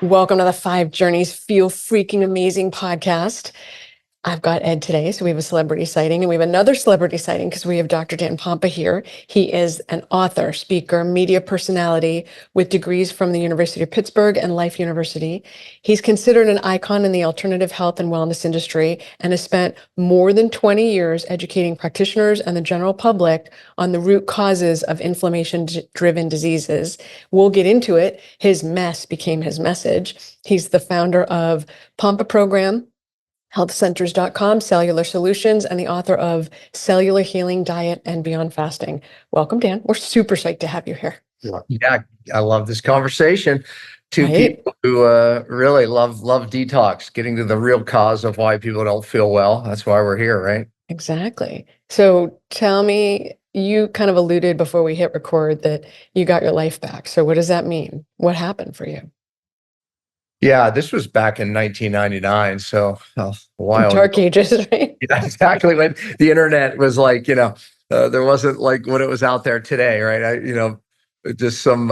Welcome to the Five Journeys Feel Freaking Amazing podcast. I've got Ed today, so we have a celebrity sighting, and we have another celebrity sighting because we have Dr. Dan Pompa here. He is an author, speaker, media personality with degrees from the University of Pittsburgh and Life University. He's considered an icon in the alternative health and wellness industry and has spent more than 20 years educating practitioners and the general public on the root causes of inflammation-driven diseases. We'll get into it. His mess became his message. He's the founder of Pompa Program, healthcenters.com, Cellular Solutions, and the author of Cellular Healing Diet and Beyond Fasting. Welcome, Dan. We're super psyched to have you here. Yeah, I love this conversation. Two people who really love detox, getting to the real cause of why people don't feel well. That's why we're here, right? Exactly. So tell me, you kind of alluded before we hit record that you got your life back. So what does that mean? What happened for you? Yeah, this was back in 1999, so a while Dark ago. ages, right? Yeah, exactly, when the internet was like, there wasn't like when it was out there today, right? Just some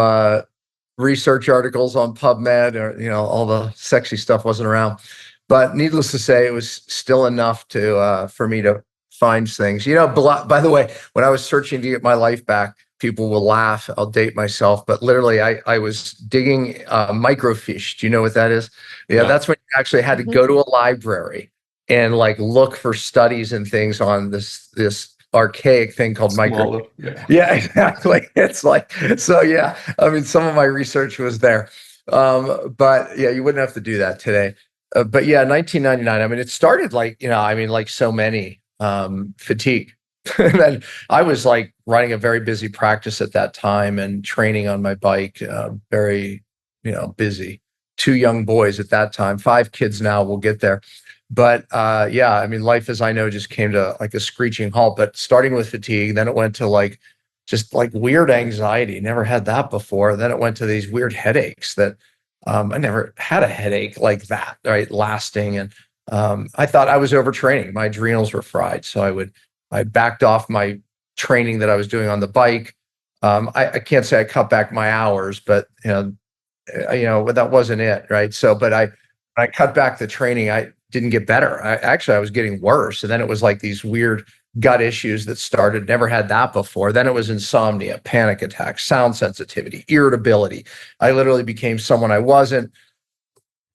research articles on PubMed, or all the sexy stuff wasn't around. But needless to say, it was still enough to for me to find things. By the way, when I was searching to get my life back, people will laugh. I'll date myself, but literally I was digging microfiche. Do you know what that is? Yeah, that's when you actually had to go to a library and like look for studies and things on this archaic thing called micro. Yeah, exactly. It's like, so yeah, I mean, some of my research was there. But yeah, you wouldn't have to do that today. But yeah, 1999, I mean, it started like, like so many, fatigue. And then I was like running a very busy practice at that time and training on my bike, very, busy. 2 young boys at that time, 5 kids now, we'll get there. But yeah, I mean, life as I know just came to like a screeching halt, but starting with fatigue, then it went to like, just like weird anxiety. Never had that before. Then it went to these weird headaches that I never had a headache like that, right? Lasting. And I thought I was overtraining. My adrenals were fried. So I backed off my training that I was doing on the bike. I can't say I cut back my hours, but that wasn't it, right? So, but I cut back the training. I didn't get better. I was getting worse, and then it was like these weird gut issues that started. Never had that before. Then it was insomnia, panic attacks, sound sensitivity, irritability. I literally became someone I wasn't.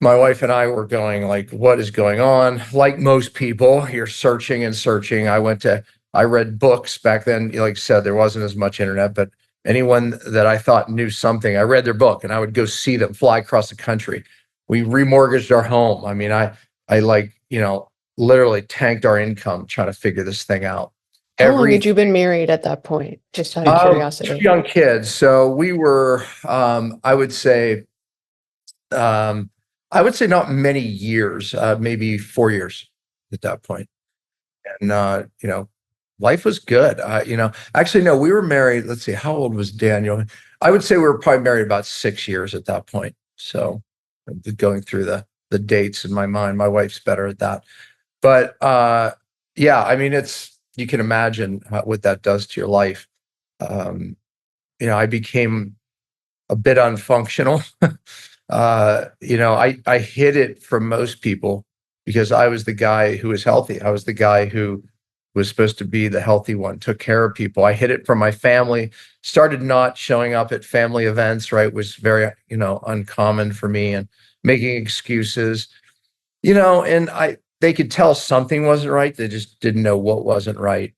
My wife and I were going like, what is going on? Like most people, you're searching and searching. I read books back then. Like I said, there wasn't as much internet, but anyone that I thought knew something, I read their book and I would go see them, fly across the country. We remortgaged our home. I mean, I literally tanked our income trying to figure this thing out. How long had you been married at that point? Just out of curiosity. 2 young kids. So we were, I would say not many years, maybe 4 years at that point. And, life was good. Actually, no, we were married. Let's see, how old was Daniel? I would say we were probably married about 6 years at that point. So going through the dates in my mind, my wife's better at that. But yeah, I mean, you can imagine what that does to your life. I became a bit unfunctional. I hid it from most people because I was the guy who was healthy. I was the guy who was supposed to be the healthy one, took care of people. I hid it from my family, started not showing up at family events, right? Was very, uncommon for me, and making excuses, and they could tell something wasn't right. They just didn't know what wasn't right.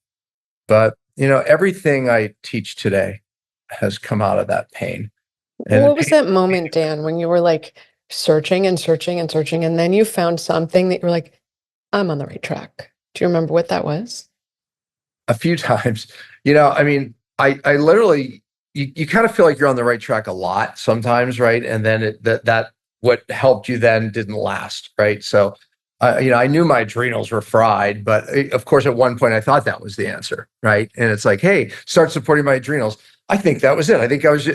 But, everything I teach today has come out of that pain. And what was that moment, Dan, when you were like searching and searching and searching, and then you found something that you were like, I'm on the right track? Do you remember what that was? A few times. I mean, I literally, you kind of feel like you're on the right track a lot sometimes, right? And then that what helped you then didn't last, right? So, I knew my adrenals were fried, but of course, at one point I thought that was the answer, right? And it's like, hey, start supporting my adrenals. I think that was it. I think I was,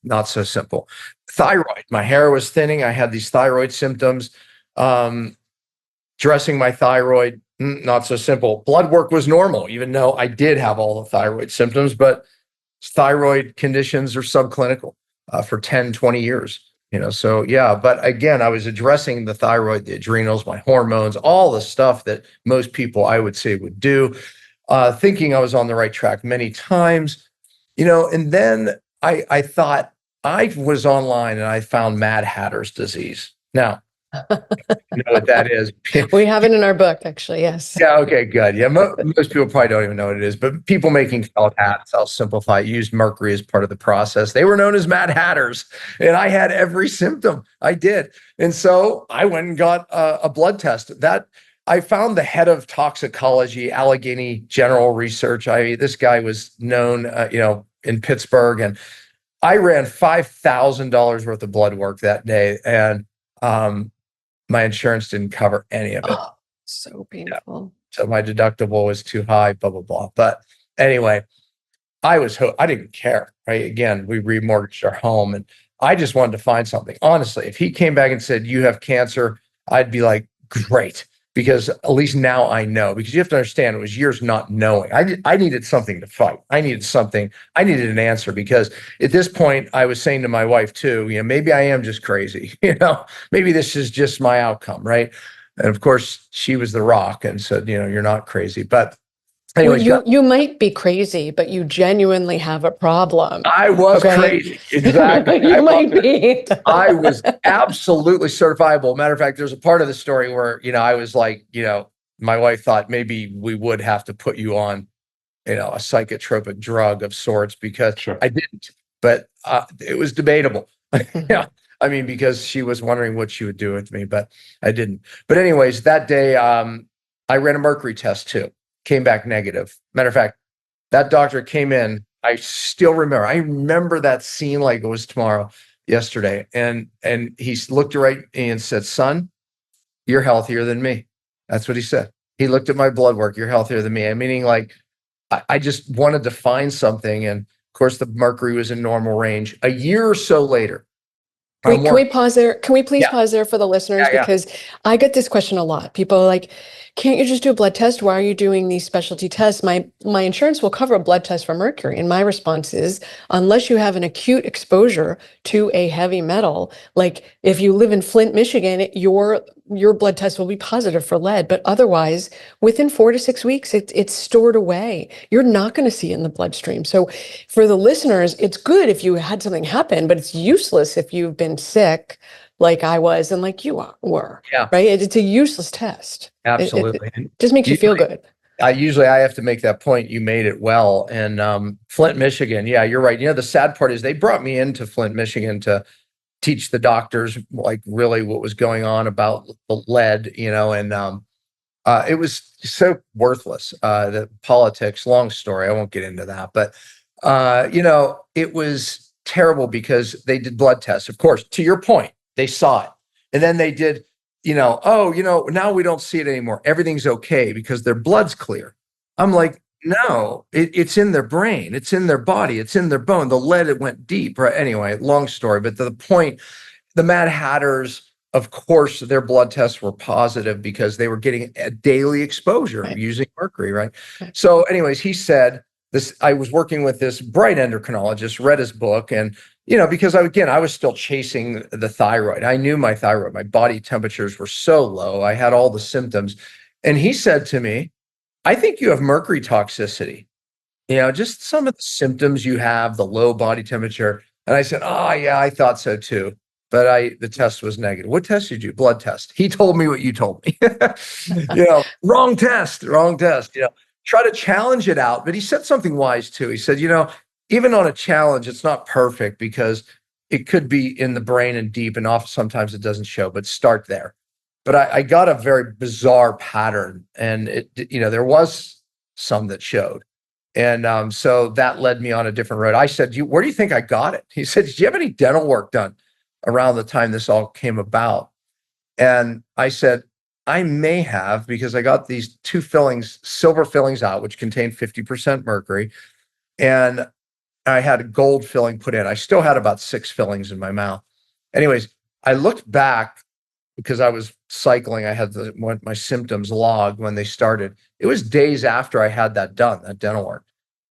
not so simple. Thyroid, my hair was thinning. I had these thyroid symptoms. Dressing my thyroid, not so simple. Blood work was normal, even though I did have all the thyroid symptoms, but thyroid conditions are subclinical for 10, 20 years. So yeah, but again, I was addressing the thyroid, the adrenals, my hormones, all the stuff that most people I would say would do, thinking I was on the right track many times, and then I thought I was online and I found Mad Hatter's disease. Now, you know what that is. We have it in our book, actually. Yes. Yeah, okay, good. Yeah, most people probably don't even know what it is, but people making felt hats, I'll simplify, used mercury as part of the process. They were known as Mad Hatters, and I had every symptom. I did. And so I went and got a blood test. That I found the head of toxicology, Allegheny General Research. This guy was known, in Pittsburgh, and I ran $5,000 worth of blood work that day, and my insurance didn't cover any of it. Oh, so painful. So my deductible was too high, blah, blah, blah. But anyway, I didn't care, right? Again, we remortgaged our home and I just wanted to find something. Honestly, if he came back and said, you have cancer, I'd be like, great, because at least now I know, because you have to understand it was years not knowing. I needed something to fight. I needed an answer, because at this point I was saying to my wife too, maybe I am just crazy, maybe this is just my outcome, right? And of course, she was the rock and said, you're not crazy. But anyways, you might be crazy, but you genuinely have a problem. I was crazy. Exactly. You might be. I was absolutely certifiable. Matter of fact, there's a part of the story where, I was like, my wife thought maybe we would have to put you on, a psychotropic drug of sorts, because Sure. I didn't, but it was debatable. Yeah. I mean, because she was wondering what she would do with me, but I didn't. But anyways, that day, I ran a mercury test too. Came back negative. Matter of fact, that doctor came in. I still remember. I remember that scene like it was yesterday. And he looked right at me and said, "Son, you're healthier than me." That's what he said. He looked at my blood work. "You're healthier than me." And meaning, like, I just wanted to find something. And of course, the mercury was in normal range. A year or so later. Wait, can we pause there? Can we please pause there for the listeners? Yeah. Because I get this question a lot. People are like, can't you just do a blood test? Why are you doing these specialty tests? My insurance will cover a blood test for mercury. And my response is, unless you have an acute exposure to a heavy metal, like if you live in Flint, Michigan, your blood test will be positive for lead. But otherwise, within 4 to 6 weeks, it's stored away. You're not going to see it in the bloodstream. So for the listeners, it's good if you had something happen, but it's useless if you've been sick like I was and like you were. Yeah. Right? It's a useless test. Absolutely. It just makes you feel good. I have to make that point. You made it well. And Flint, Michigan. Yeah, you're right. The sad part is they brought me into Flint, Michigan to teach the doctors like really what was going on about the lead, and it was so worthless. The politics, long story. I won't get into that, but it was terrible because they did blood tests. Of course, to your point, they saw it. And then they did, now we don't see it anymore. Everything's okay because their blood's clear. I'm like, no, it's in their brain. It's in their body. It's in their bone. The lead, it went deep. Right? Anyway, long story. But the point, the Mad Hatters, of course, their blood tests were positive because they were getting a daily exposure using mercury. Right. So anyways, he said this, I was working with this bright endocrinologist, read his book, and because I was still chasing the thyroid. I knew my thyroid, my body temperatures were so low. I had all the symptoms. And he said to me, "I think you have mercury toxicity. Just some of the symptoms you have, the low body temperature." And I said, "Oh yeah, I thought so too." But the test was negative. "What test did you do?" "Blood test." He told me what you told me. Wrong test. Try to challenge it out. But he said something wise too. He said, even on a challenge, it's not perfect because it could be in the brain and deep, and often sometimes it doesn't show, but start there. But I got a very bizarre pattern, and there was some that showed. And so that led me on a different road. I said, "Where do you think I got it?" He said, "Did you have any dental work done around the time this all came about?" And I said, "I may have, because I got these 2 fillings, silver fillings out, which contain 50% mercury. And I had a gold filling put in. I still had about 6 fillings in my mouth." Anyways, I looked back because I was cycling. I had my symptoms logged when they started. It was days after I had that done, that dental work.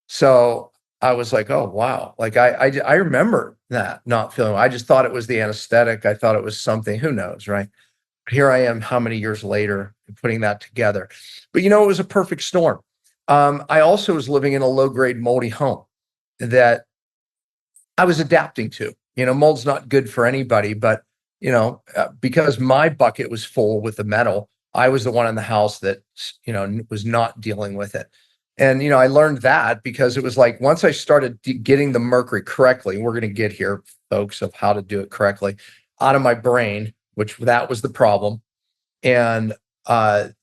So I was like, oh, wow. Like I remember that not feeling, I just thought it was the anesthetic. I thought it was something, who knows, right? Here I am, how many years later, putting that together. But it was a perfect storm. I also was living in a low grade moldy home that I was adapting to. Mold's not good for anybody, but because my bucket was full with the metal, I was the one in the house that was not dealing with it. And I learned that because it was like once I started getting the mercury correctly, we're going to get here, folks, of how to do it correctly, out of my brain, which that was the problem. And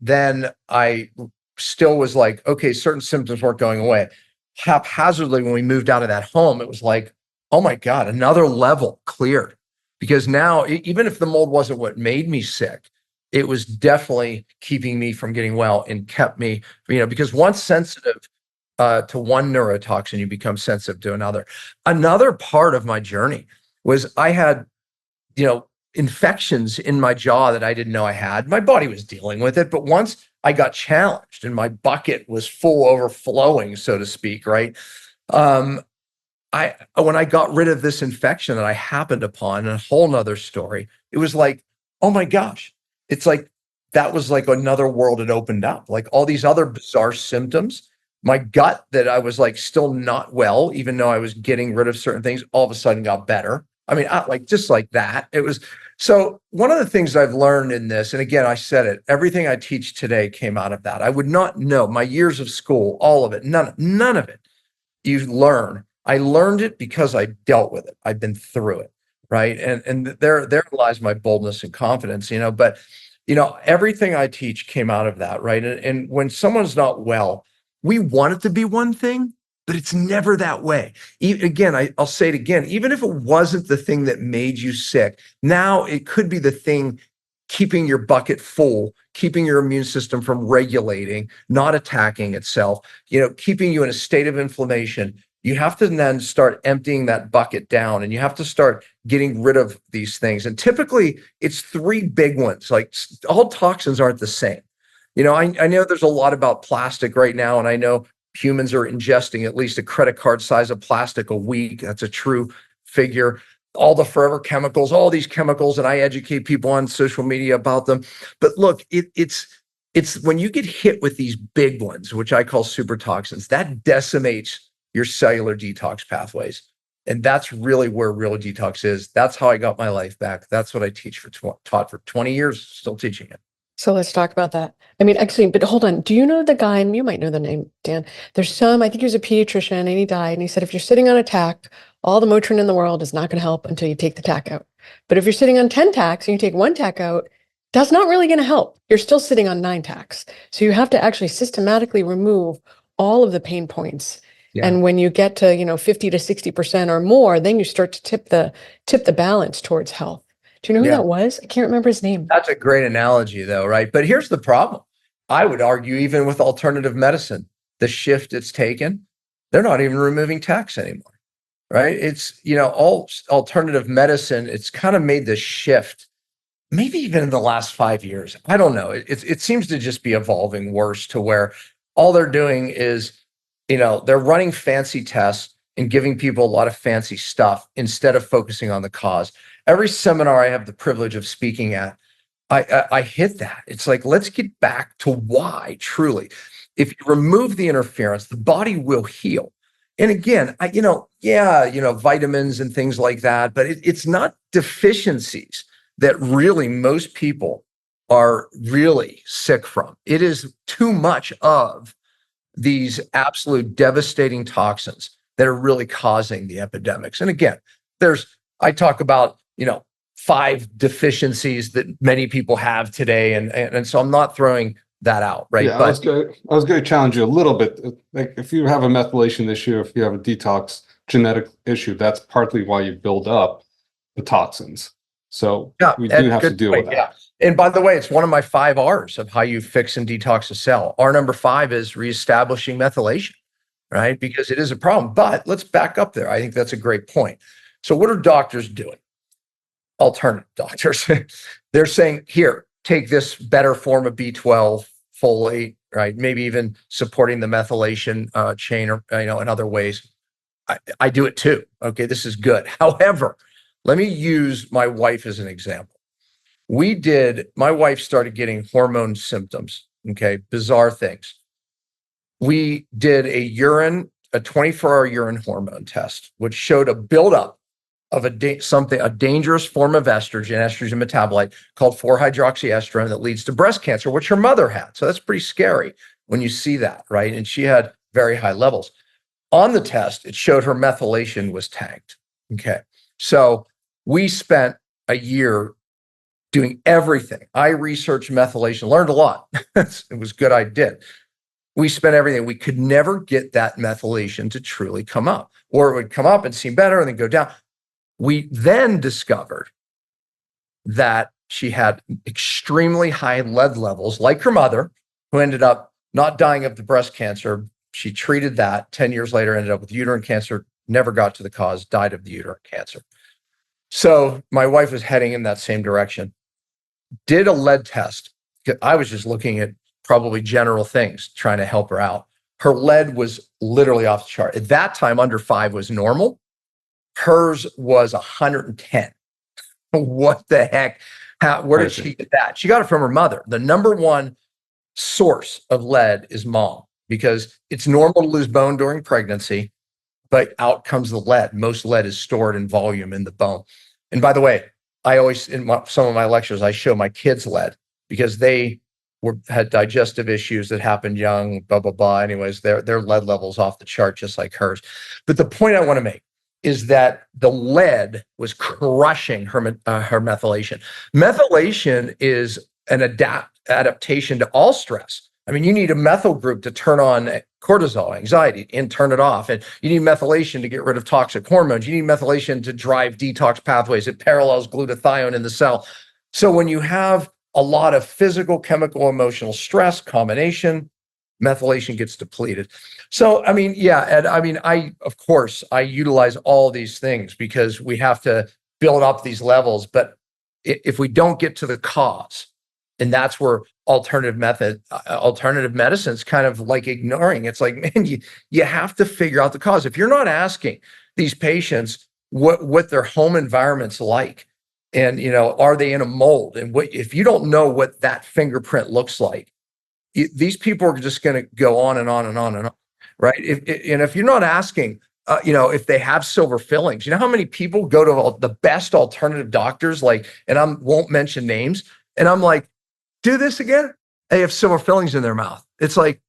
then I still was like, okay, certain symptoms weren't going away. Haphazardly, when we moved out of that home, it was like, oh my God, another level cleared. Because now, even if the mold wasn't what made me sick, it was definitely keeping me from getting well and kept me, because once sensitive to one neurotoxin, you become sensitive to another. Another part of my journey was I had, infections in my jaw that I didn't know I had. My body was dealing with it, but once I got challenged and my bucket was full overflowing, so to speak, right? When I got rid of this infection that I happened upon, a whole nother story, it was like, oh my gosh, it's like that was like another world had opened up. Like all these other bizarre symptoms, my gut that I was like still not well, even though I was getting rid of certain things, all of a sudden got better. I mean, just like that. It was so one of the things I've learned in this, and again, I said it, everything I teach today came out of that. I would not know my years of school, all of it, none of it. You learn. I learned it because I dealt with it. I've been through it, right? And there lies my boldness and confidence, but everything I teach came out of that, right? And when someone's not well, we want it to be one thing, but it's never that way. Again, I'll say it again, even if it wasn't the thing that made you sick, now it could be the thing keeping your bucket full, keeping your immune system from regulating, not attacking itself, keeping you in a state of inflammation. You have to then start emptying that bucket down, and you have to start getting rid of these things. And typically it's three big ones. Like all toxins aren't the same. I know there's a lot about plastic right now, and I know humans are ingesting at least a credit card size of plastic a week. That's a true figure. All the forever chemicals, all these chemicals, and I educate people on social media about them. But look, it's when you get hit with these big ones, which I call super toxins, that decimates your cellular detox pathways. And that's really where real detox is. That's how I got my life back. That's what I teach taught for 20 years, still teaching it. So let's talk about that. I mean, actually, but hold on. Do you know the guy, and you might know the name, Dan? I think he was a pediatrician and he died. And he said, if you're sitting on a tack, all the Motrin in the world is not going to help until you take the tack out. But if you're sitting on 10 tacks and you take one tack out, that's not really going to help. You're still sitting on 9 tacks. So you have to actually systematically remove all of the pain points. Yeah. And when you get to, 50 to 60% or more, then you start to tip the balance towards health. Do you know who that was? I can't remember his name. That's a great analogy though, right? But here's the problem. I would argue even with alternative medicine, the shift it's taken, they're not even removing tax anymore, right? It's, all alternative medicine, it's kind of made this shift, maybe even in the last 5 years. I don't know. It seems to just be evolving worse to where all they're doing is, they're running fancy tests and giving people a lot of fancy stuff instead of focusing on the cause. Every seminar I have the privilege of speaking at, I hit that. It's like, let's get back to why truly. If you remove the interference, the body will heal. And again, vitamins and things like that, but it's not deficiencies that really most people are really sick from. It is too much of these absolute devastating toxins that are really causing the epidemics. And again, I talk about, 5 deficiencies that many people have today. And so I'm not throwing that out, right? Yeah, but I was going to challenge you a little bit. Like if you have a methylation issue, if you have a detox genetic issue, that's partly why you build up the toxins. So we do have to deal with that. Yeah. And by the way, it's one of my 5 R's of how you fix and detox a cell. R number 5 is reestablishing methylation, right? Because it is a problem. But let's back up there. I think that's a great point. So what are doctors doing? Alternative doctors. They're saying, here, take this better form of B12, folate, right? Maybe even supporting the methylation chain or, in other ways. I do it too. Okay, this is good. However, let me use my wife as an example. My wife started getting hormone symptoms. Okay, bizarre things. We did a 24-hour urine hormone test, which showed a buildup of a dangerous form of estrogen metabolite called 4-hydroxyestrone that leads to breast cancer, which her mother had. So that's pretty scary when you see that, right? And she had very high levels. On the test, it showed her methylation was tanked. Okay. So we spent a year doing everything. I researched methylation, learned a lot. It was good I did. We spent everything. We could never get that methylation to truly come up, or it would come up and seem better and then go down. We then discovered that she had extremely high lead levels, like her mother, who ended up not dying of the breast cancer. She treated that. 10 years later, ended up with uterine cancer, never got to the cause, died of the uterine cancer. So my wife was heading in that same direction. Did a lead test. I was just looking at probably general things, trying to help her out. Her lead was literally off the chart. At that time, under 5 was normal. Hers was 110. What the heck? Where did she get that? She got it from her mother. The number one source of lead is mom, because it's normal to lose bone during pregnancy, but out comes the lead. Most lead is stored in volume in the bone. And by the way, I always, some of my lectures, I show my kids lead, because they had digestive issues that happened young, blah, blah, blah. Anyways, their lead levels off the chart, just like hers. But the point I want to make is that the lead was crushing her methylation. Methylation is an adaptation to all stress. I mean, you need a methyl group to turn on cortisol, anxiety, and turn it off. And you need methylation to get rid of toxic hormones. You need methylation to drive detox pathways. It parallels glutathione in the cell. So when you have a lot of physical, chemical, emotional stress combination, methylation gets depleted. So, I mean, yeah, Ed, I mean, of course, I utilize all these things because we have to build up these levels. But if we don't get to the cause, and that's where alternative medicine's kind of like ignoring. It's like, man, you have to figure out the cause. If you're not asking these patients what their home environment's like, and are they in a mold, and if you don't know what that fingerprint looks like, these people are just going to go on and on and on and on, right? If you're not asking, if they have silver fillings, you know how many people go to the best alternative doctors, and I won't mention names, and I'm like, do this again? They have silver fillings in their mouth. It's like,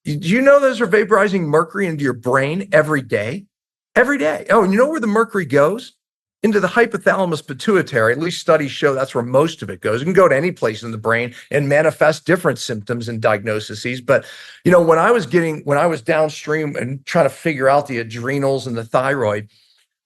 do you know those are vaporizing mercury into your brain every day? Every day. Oh, and you know where the mercury goes? Into the hypothalamus pituitary. At least studies show that's where most of it goes. It can go to any place in the brain and manifest different symptoms and diagnoses. But when I was downstream and trying to figure out the adrenals and the thyroid,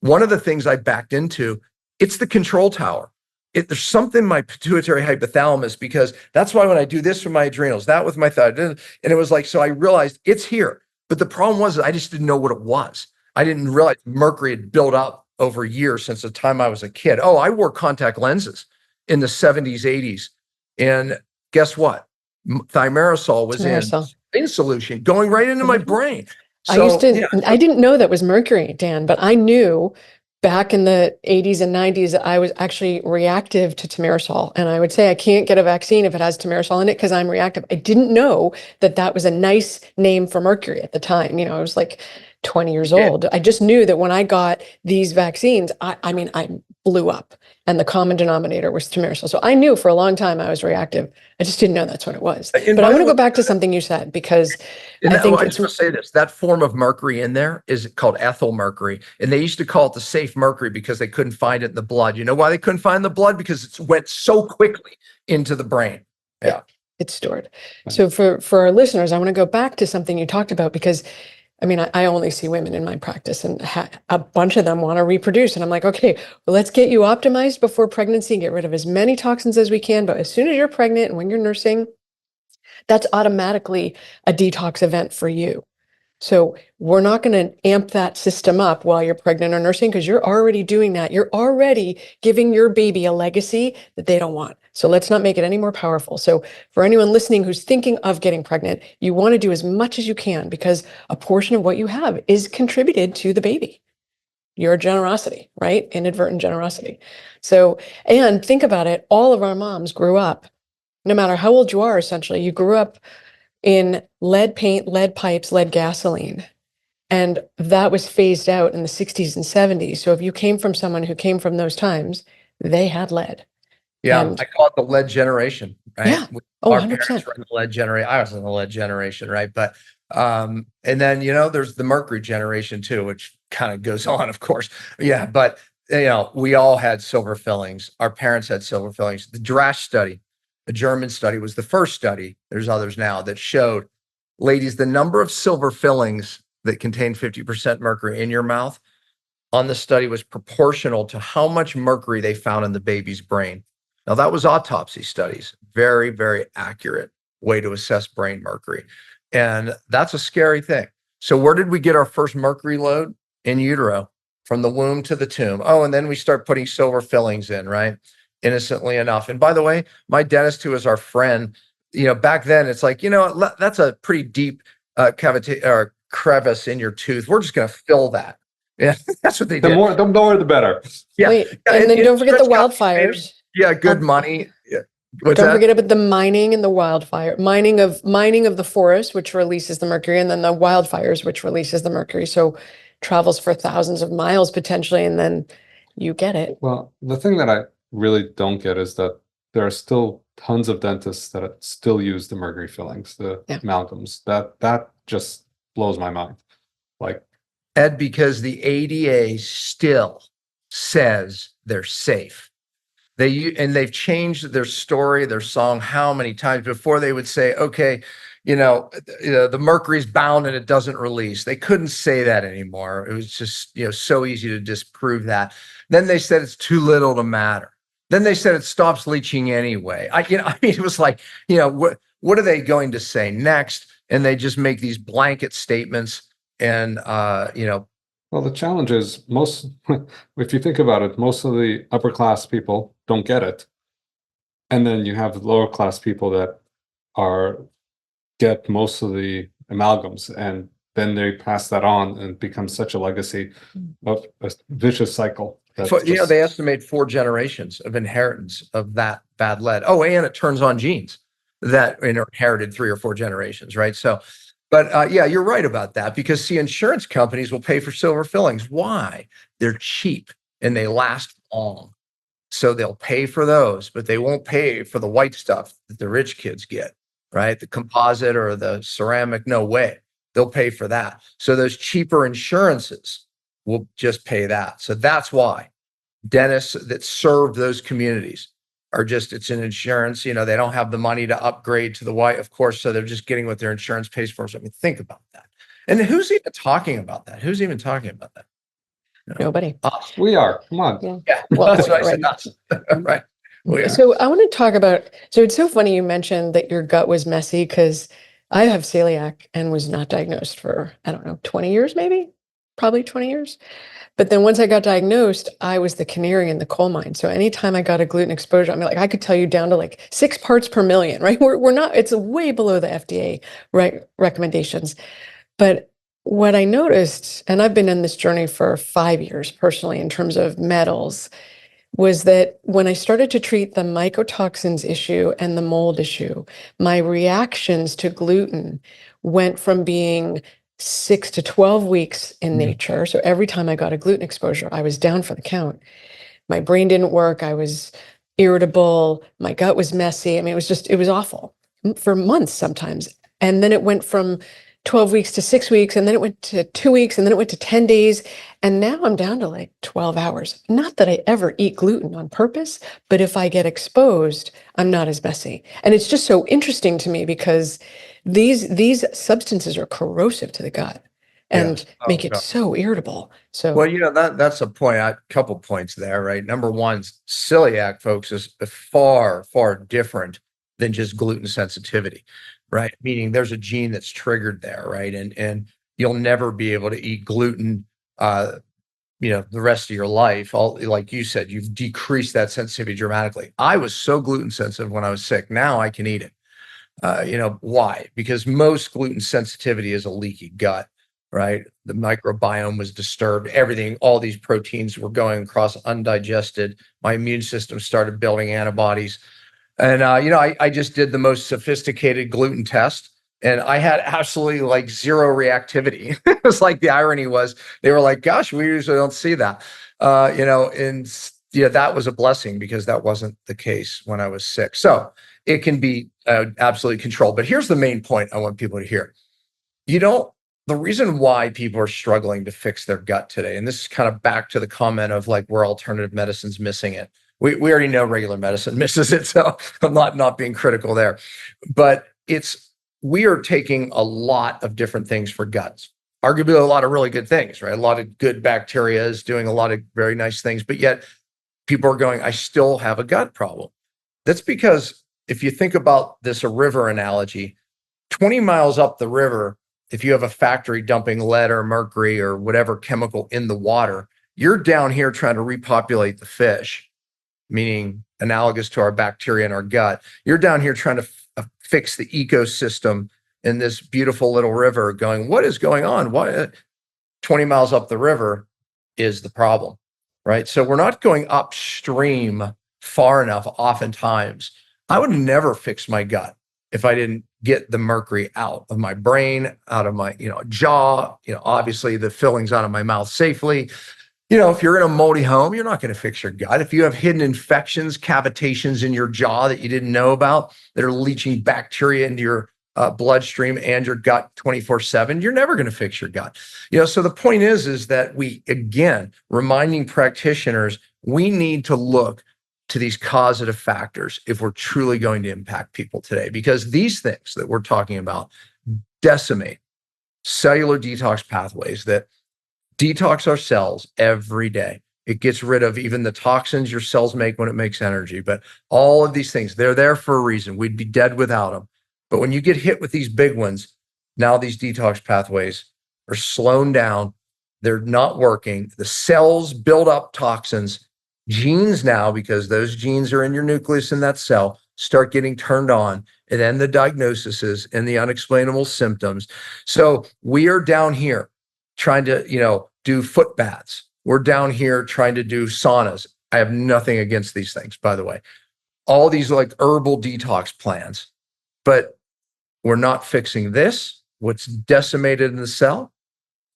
one of the things I backed into, it's the control tower. There's something in my pituitary hypothalamus, because that's why when I do this with my adrenals, that with my thyroid, and it was like, so I realized it's here. But the problem was I just didn't know what it was. I didn't realize mercury had built up over years since the time I was a kid. Oh, I wore contact lenses in the 70s, 80s. And guess what? Thimerosal was in solution, going right into my brain. So, I didn't know that was mercury, Dan, but I knew back in the 80s and 90s, I was actually reactive to thimerosal. And I would say I can't get a vaccine if it has thimerosal in it because I'm reactive. I didn't know that was a nice name for mercury at the time. I was like 20 years old. I just knew that when I got these vaccines, I blew up, and the common denominator was thimerosal. So I knew for a long time I was reactive. I just didn't know that's what it was. But I want to go back to something you said, because I just want to say this, that form of mercury in there is called ethyl mercury. And they used to call it the safe mercury because they couldn't find it in the blood. You know why they couldn't find the blood? Because it went so quickly into the brain. Yeah. It's stored. So for our listeners, I want to go back to something you talked about, because I only see women in my practice, and a bunch of them want to reproduce. And I'm like, okay, well, let's get you optimized before pregnancy and get rid of as many toxins as we can. But as soon as you're pregnant and when you're nursing, that's automatically a detox event for you. So we're not going to amp that system up while you're pregnant or nursing, because you're already doing that. You're already giving your baby a legacy that they don't want. So let's not make it any more powerful. So for anyone listening who's thinking of getting pregnant, you want to do as much as you can, because a portion of what you have is contributed to the baby. Your generosity, right? Inadvertent generosity. So, and think about it, all of our moms grew up, no matter how old you are, essentially, you grew up in lead paint, lead pipes, lead gasoline. And that was phased out in the 60s and 70s. So if you came from someone who came from those times, they had lead. Yeah, And I call it the lead generation, right? yeah. Oh, Our 100%. parents were in the lead generation. I was in the lead generation, right? But and then there's the Mercury generation too, which kind of goes on, of course. Yeah, but we all had silver fillings. Our parents had silver fillings. The Drash study, a German study, was the first study. There's others now that showed, ladies, the number of silver fillings that contain 50% mercury in your mouth on the study was proportional to how much mercury they found in the baby's brain. Now, that was autopsy studies, very, very accurate way to assess brain mercury. And that's a scary thing. So where did we get our first mercury load? In utero, from the womb to the tomb. Oh, and then we start putting silver fillings in, right? Innocently enough. And by the way, my dentist, who is our friend, back then it's like, that's a pretty deep cavity or crevice in your tooth. We're just going to fill that. Yeah, that's what they did. The more, the better. Yeah. Wait, and then don't forget the wildfires. Yeah, good money. Yeah. Don't forget about the mining and the wildfire, mining of the forest, which releases the mercury, and then the wildfires, which releases the mercury. So travels for thousands of miles potentially, and then you get it. Well, the thing that I really don't get is that there are still tons of dentists that still use the mercury fillings, the amalgams. That just blows my mind. Like, Ed, because the ADA still says they're safe. They've changed their story, their song, how many times before they would say, okay, the mercury's bound and it doesn't release. They couldn't say that anymore. It was just, so easy to disprove that. Then they said it's too little to matter. Then they said it stops leaching anyway. It was like, what are they going to say next? And they just make these blanket statements and, Well, the challenge is if you think about it, most of the upper class people don't get it. And then you have lower class people that get most of the amalgams, and then they pass that on and become such a legacy of a vicious cycle. They estimate 4 generations of inheritance of that bad lead. Oh, and it turns on genes that are inherited 3 or 4 generations, right? So, but you're right about that, because insurance companies will pay for silver fillings. Why? They're cheap and they last long. So they'll pay for those, but they won't pay for the white stuff that the rich kids get, right? The composite or the ceramic, no way. They'll pay for that. So those cheaper insurances will just pay that. So that's why dentists that serve those communities it's an insurance, they don't have the money to upgrade to the white, of course, so they're just getting what their insurance pays for. So think about that. And who's even talking about that? Who's even talking about that? Nobody. We are. Come on. Yeah. Well, that's what I said. Us. Right. So I want to talk about, so it's so funny you mentioned that your gut was messy, because I have celiac and was not diagnosed for, 20 years, probably 20 years. But then once I got diagnosed, I was the canary in the coal mine. So anytime I got a gluten exposure, I could tell you down to 6 parts per million, right? We're not, it's way below the FDA recommendations. But what I noticed, and I've been in this journey for 5 years personally in terms of metals, was that when I started to treat the mycotoxins issue and the mold issue, my reactions to gluten went from being 6 to 12 weeks in nature. So every time I got a gluten exposure, I was down for the count. My brain didn't work. I was irritable. My gut was messy. It was awful for months sometimes. And then it went from 12 weeks to 6 weeks, and then it went to 2 weeks, and then it went to 10 days. And now I'm down to 12 hours. Not that I ever eat gluten on purpose, but if I get exposed, I'm not as messy. And it's just so interesting to me, because these substances are corrosive to the gut and make it so irritable. So, well, that's a point. A couple points there, right? Number one, celiac, folks, is far, far different than just gluten sensitivity, right? Meaning there's a gene that's triggered there, right? And you'll never be able to eat gluten the rest of your life, like you said, you've decreased that sensitivity dramatically. I was so gluten sensitive when I was sick. Now I can eat it. Why? Because most gluten sensitivity is a leaky gut, right? The microbiome was disturbed, everything, all these proteins were going across undigested. My immune system started building antibodies. And, I just did the most sophisticated gluten test, and I had absolutely like zero reactivity. It was like, the irony was, they were like, gosh, we usually don't see that. That was a blessing, because that wasn't the case when I was sick. So it can be absolutely controlled. But here's the main point I want people to hear. The reason why people are struggling to fix their gut today, and this is kind of back to the comment of like, where alternative medicine's missing it. We already know regular medicine misses it, so I'm not being critical there. But we are taking a lot of different things for guts. Arguably a lot of really good things, right? A lot of good bacteria is doing a lot of very nice things, but yet people are going, I still have a gut problem. That's because if you think about this, a river analogy, 20 miles up the river, if you have a factory dumping lead or mercury or whatever chemical in the water, you're down here trying to repopulate the fish, meaning analogous to our bacteria in our gut. You're down here trying to fix the ecosystem in this beautiful little river, going, what is going on? What 20 miles up the river is the problem, right? So we're not going upstream far enough. Oftentimes, I would never fix my gut if I didn't get the mercury out of my brain, out of my jaw, obviously the fillings out of my mouth safely. If you're in a moldy home, you're not going to fix your gut. If you have hidden infections, cavitations in your jaw that you didn't know about, that are leaching bacteria into your bloodstream and your gut 24/7, you're never going to fix your gut. So the point is that we, again, reminding practitioners, we need to look to these causative factors if we're truly going to impact people today, because these things that we're talking about decimate cellular detox pathways that detox our cells every day. It gets rid of even the toxins your cells make when it makes energy. But all of these things, they're there for a reason. We'd be dead without them. But when you get hit with these big ones, now these detox pathways are slowed down. They're not working. The cells build up toxins. Genes now, because those genes are in your nucleus in that cell, start getting turned on. And then the diagnoses and the unexplainable symptoms. So we are down here trying to, do foot baths. We're down here trying to do saunas. I have nothing against these things, by the way. All these like herbal detox plans, but we're not fixing this, what's decimated in the cell.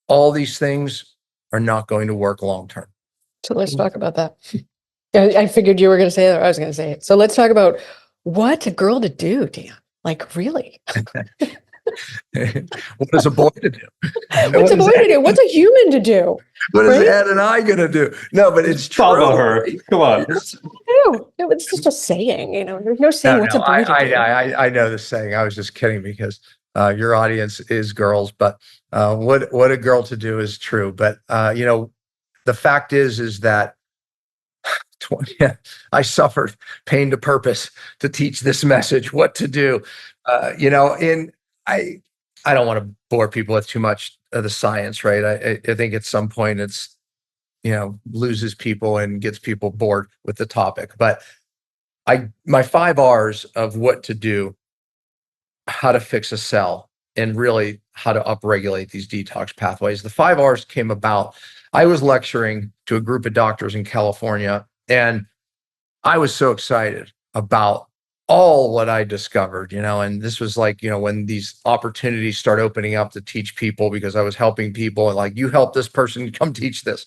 All these things are not going to work long-term. So let's talk about that. I figured you were going to say it, or I was going to say it. So let's talk about what's a girl to do, Dan? Like, really? What is a boy to do? What's a boy to do? What's a human to do? What is Ed and I going to do? No, but it's true. Follow her. Come on. No, it's just a saying, there's no saying what's a boy to do. I know the saying. I was just kidding, because your audience is girls, but what a girl to do is true. But, the fact is that I suffered pain to purpose to teach this message, what to do, and I don't want to bore people with too much of the science, right? I think at some point it's, loses people and gets people bored with the topic. But my 5 R's of what to do, how to fix a cell, and really how to upregulate these detox pathways. The 5 R's came about. I was lecturing to a group of doctors in California, and I was so excited about all what I discovered, and this was like, when these opportunities start opening up to teach people, because I was helping people and like, you help this person, come teach this.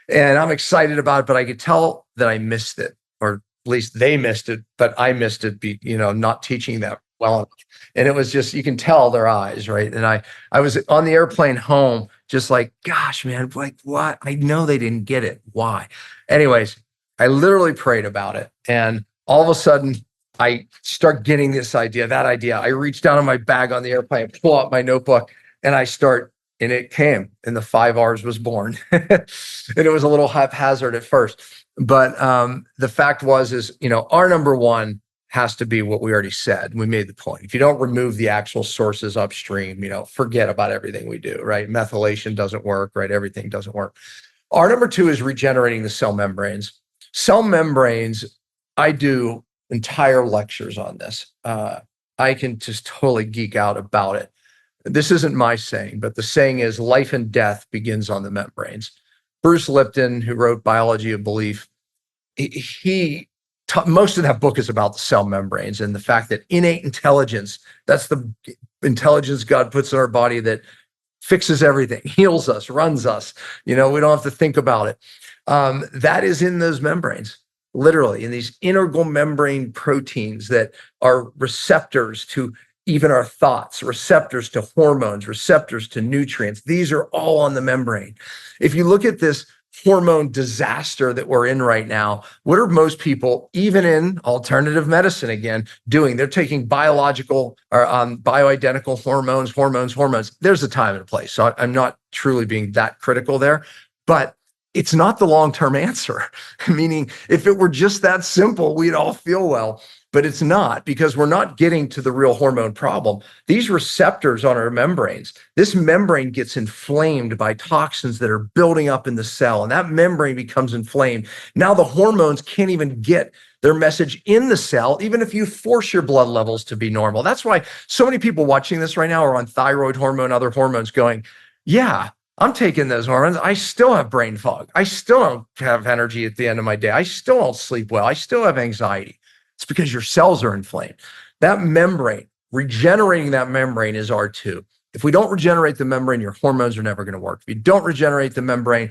And I'm excited about it, but I could tell that I missed it, or at least they missed it, but I missed it, not teaching them well enough. And it was just, you can tell their eyes, right? And I was on the airplane home, just like, gosh, man, like what? I know they didn't get it. Why? Anyways, I literally prayed about it. And all of a sudden, I start getting this idea, that idea. I reach down in my bag on the airplane, pull out my notebook, and and it came, and the 5 R's was born. And it was a little haphazard at first. But the fact is, our number one has to be what we already said. We made the point. If you don't remove the actual sources upstream, forget about everything we do, right? Methylation doesn't work, right? Everything doesn't work. Our number two is regenerating the cell membranes. Cell membranes, I do entire lectures on this. I can just totally geek out about it. This isn't my saying, but the saying is life and death begins on the membranes. Bruce Lipton, who wrote Biology of Belief, most of that book is about the cell membranes and the fact that innate intelligence, that's the intelligence God puts in our body that fixes everything, heals us, runs us. We don't have to think about it. That is in those membranes, literally, in these integral membrane proteins that are receptors to even our thoughts, receptors to hormones, receptors to nutrients. These are all on the membrane. If you look at this hormone disaster that we're in right now, what are most people, even in alternative medicine again, doing? They're taking biological or bioidentical hormones. There's a time and a place. So I'm not truly being that critical there, but it's not the long-term answer. Meaning, if it were just that simple, we'd all feel well. But it's not, because we're not getting to the real hormone problem. These receptors on our membranes, this membrane gets inflamed by toxins that are building up in the cell, and that membrane becomes inflamed. Now the hormones can't even get their message in the cell, even if you force your blood levels to be normal. That's why so many people watching this right now are on thyroid hormone, other hormones going, yeah, I'm taking those hormones. I still have brain fog. I still don't have energy at the end of my day. I still don't sleep well. I still have anxiety. It's because your cells are inflamed. That membrane, regenerating that membrane is R2. If we don't regenerate the membrane, your hormones are never going to work. If you don't regenerate the membrane,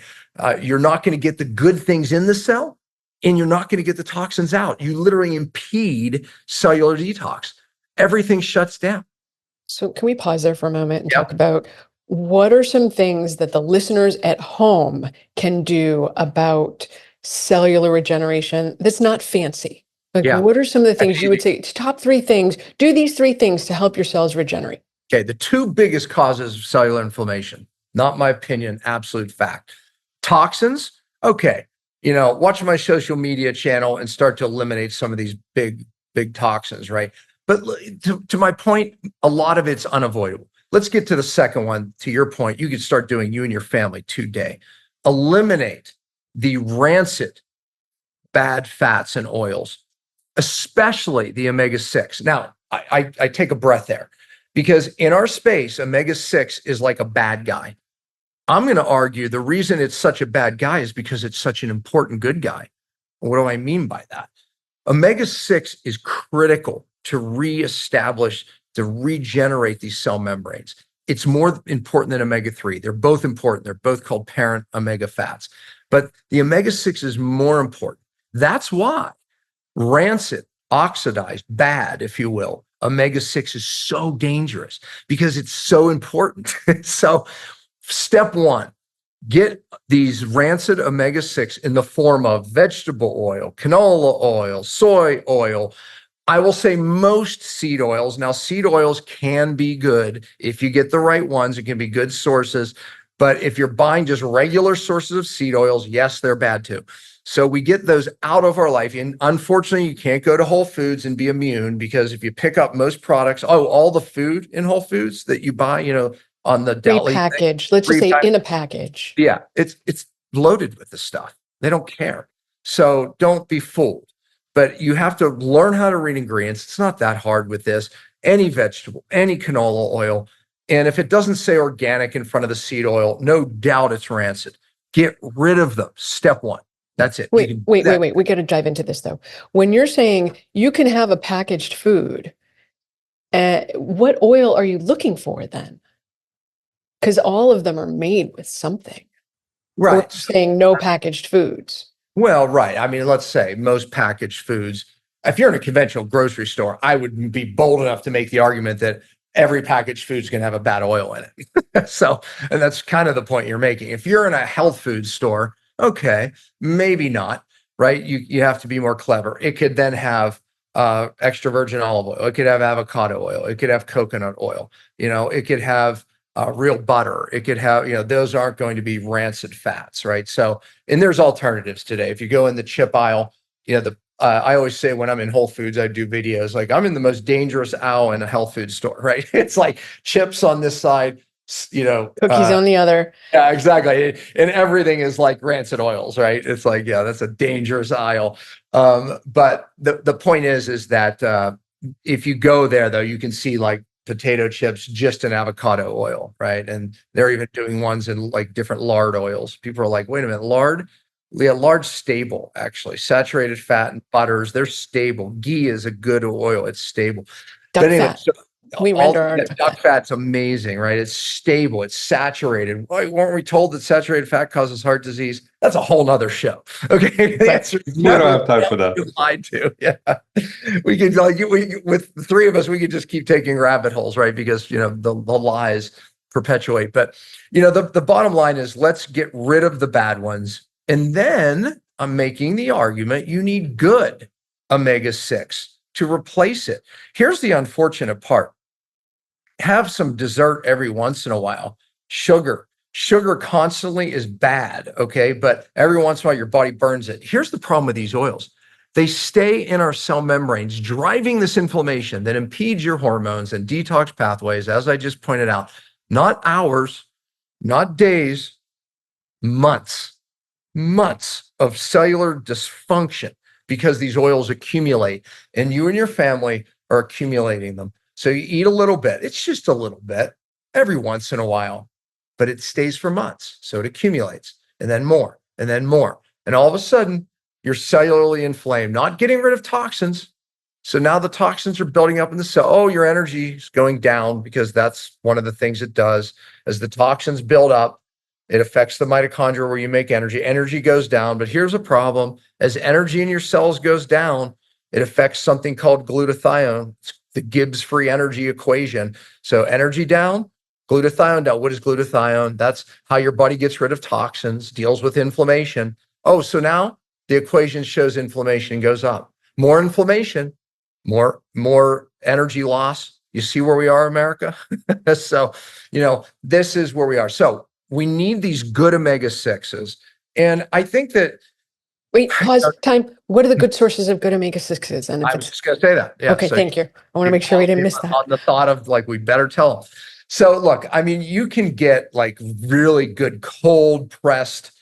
you're not going to get the good things in the cell, and you're not going to get the toxins out. You literally impede cellular detox. Everything shuts down. So can we pause there for a moment and talk about what are some things that the listeners at home can do about cellular regeneration that's not fancy? What are some of the things you would say, top 3 things, do these 3 things to help your cells regenerate? Okay, the 2 biggest causes of cellular inflammation, not my opinion, absolute fact. Toxins, okay, watch my social media channel and start to eliminate some of these big toxins, right? But to my point, a lot of it's unavoidable. Let's get to the second one. To your point, you could start doing, you and your family, today. Eliminate the rancid, bad fats and oils, especially the omega-6. Now, I take a breath there, because in our space, omega-6 is like a bad guy. I'm going to argue the reason it's such a bad guy is because it's such an important good guy. What do I mean by that? Omega-6 is critical to reestablish, to regenerate these cell membranes. It's more important than omega-3. They're both important. They're both called parent omega fats. But the omega-6 is more important. That's why rancid, oxidized, bad, if you will, omega-6 is so dangerous, because it's so important. So step 1, get these rancid omega-6 in the form of vegetable oil, canola oil, soy oil. I will say most seed oils. Now, seed oils can be good if you get the right ones. It can be good sources. But if you're buying just regular sources of seed oils, yes, they're bad too. So we get those out of our life. And unfortunately, you can't go to Whole Foods and be immune, because if you pick up most products, all the food in Whole Foods that you buy, on the deli package, let's just say in a package. Yeah, it's loaded with this stuff. They don't care. So don't be fooled. But you have to learn how to read ingredients. It's not that hard with this. Any vegetable, any canola oil. And if it doesn't say organic in front of the seed oil, no doubt it's rancid. Get rid of them. Step 1. That's it. Wait. We got to dive into this though. When you're saying you can have a packaged food, what oil are you looking for then? Because all of them are made with something. Right. Or saying no packaged foods. Well, right. I mean, let's say most packaged foods, if you're in a conventional grocery store, I would be bold enough to make the argument that every packaged food is going to have a bad oil in it. So, and that's kind of the point you're making. If you're in a health food store, okay, maybe not, right? You have to be more clever. It could then have extra virgin olive oil. It could have avocado oil. It could have coconut oil. It could have real butter. It could have, those aren't going to be rancid fats, right? So, and there's alternatives today. If you go in the chip aisle, I always say when I'm in Whole Foods, I do videos like I'm in the most dangerous aisle in a health food store, right? It's like chips on this side, Cookies on the other. Yeah, exactly. And everything is like rancid oils, right? It's like, yeah, that's a dangerous aisle. But the point is that if you go there, though, you can see like potato chips just in avocado oil, right? And they're even doing ones in like different lard oils. People are like, wait a minute, lard? Yeah, lard's stable, actually. Saturated fat and butters, they're stable. Ghee is a good oil. It's stable. Duck But anyway, fat. We render our duck fat's amazing, right? It's stable. It's saturated. Why weren't we told that saturated fat causes heart disease? That's a whole nother show. Okay, the answer is We don't have time for that. Lied to. Yeah, we could with the three of us, we could just keep taking rabbit holes, right? Because the lies perpetuate. But the bottom line is, let's get rid of the bad ones, and then I'm making the argument you need good omega-6 to replace it. Here's the unfortunate part. Have some dessert every once in a while. Sugar constantly is bad, okay? But every once in a while, your body burns it. Here's the problem with these oils. They stay in our cell membranes, driving this inflammation that impedes your hormones and detox pathways, as I just pointed out. Not hours, not days, months of cellular dysfunction because these oils accumulate, and you and your family are accumulating them. So you eat a little bit. It's just a little bit every once in a while, but it stays for months. So it accumulates, and then more, and then more. And all of a sudden, you're cellularly inflamed, not getting rid of toxins. So now the toxins are building up in the cell. Oh, your energy is going down, because that's one of the things it does. As the toxins build up, it affects the mitochondria where you make energy. Energy goes down, but here's a problem. As energy in your cells goes down, it affects something called glutathione. It's the Gibbs free energy equation. So energy down, glutathione down. What is glutathione? That's how your body gets rid of toxins, deals with inflammation. Oh, so now the equation shows inflammation goes up. More inflammation, more energy loss. You see where we are, America? So, this is where we are. So we need these good omega-6s. And I think that. Wait, pause, time. What are the good sources of good omega-6s? And I was just going to say that. Yeah. Okay, So thank you. I want to make sure we didn't miss that. On the thought of like, we better tell them. So look, I mean, you can get like really good cold pressed,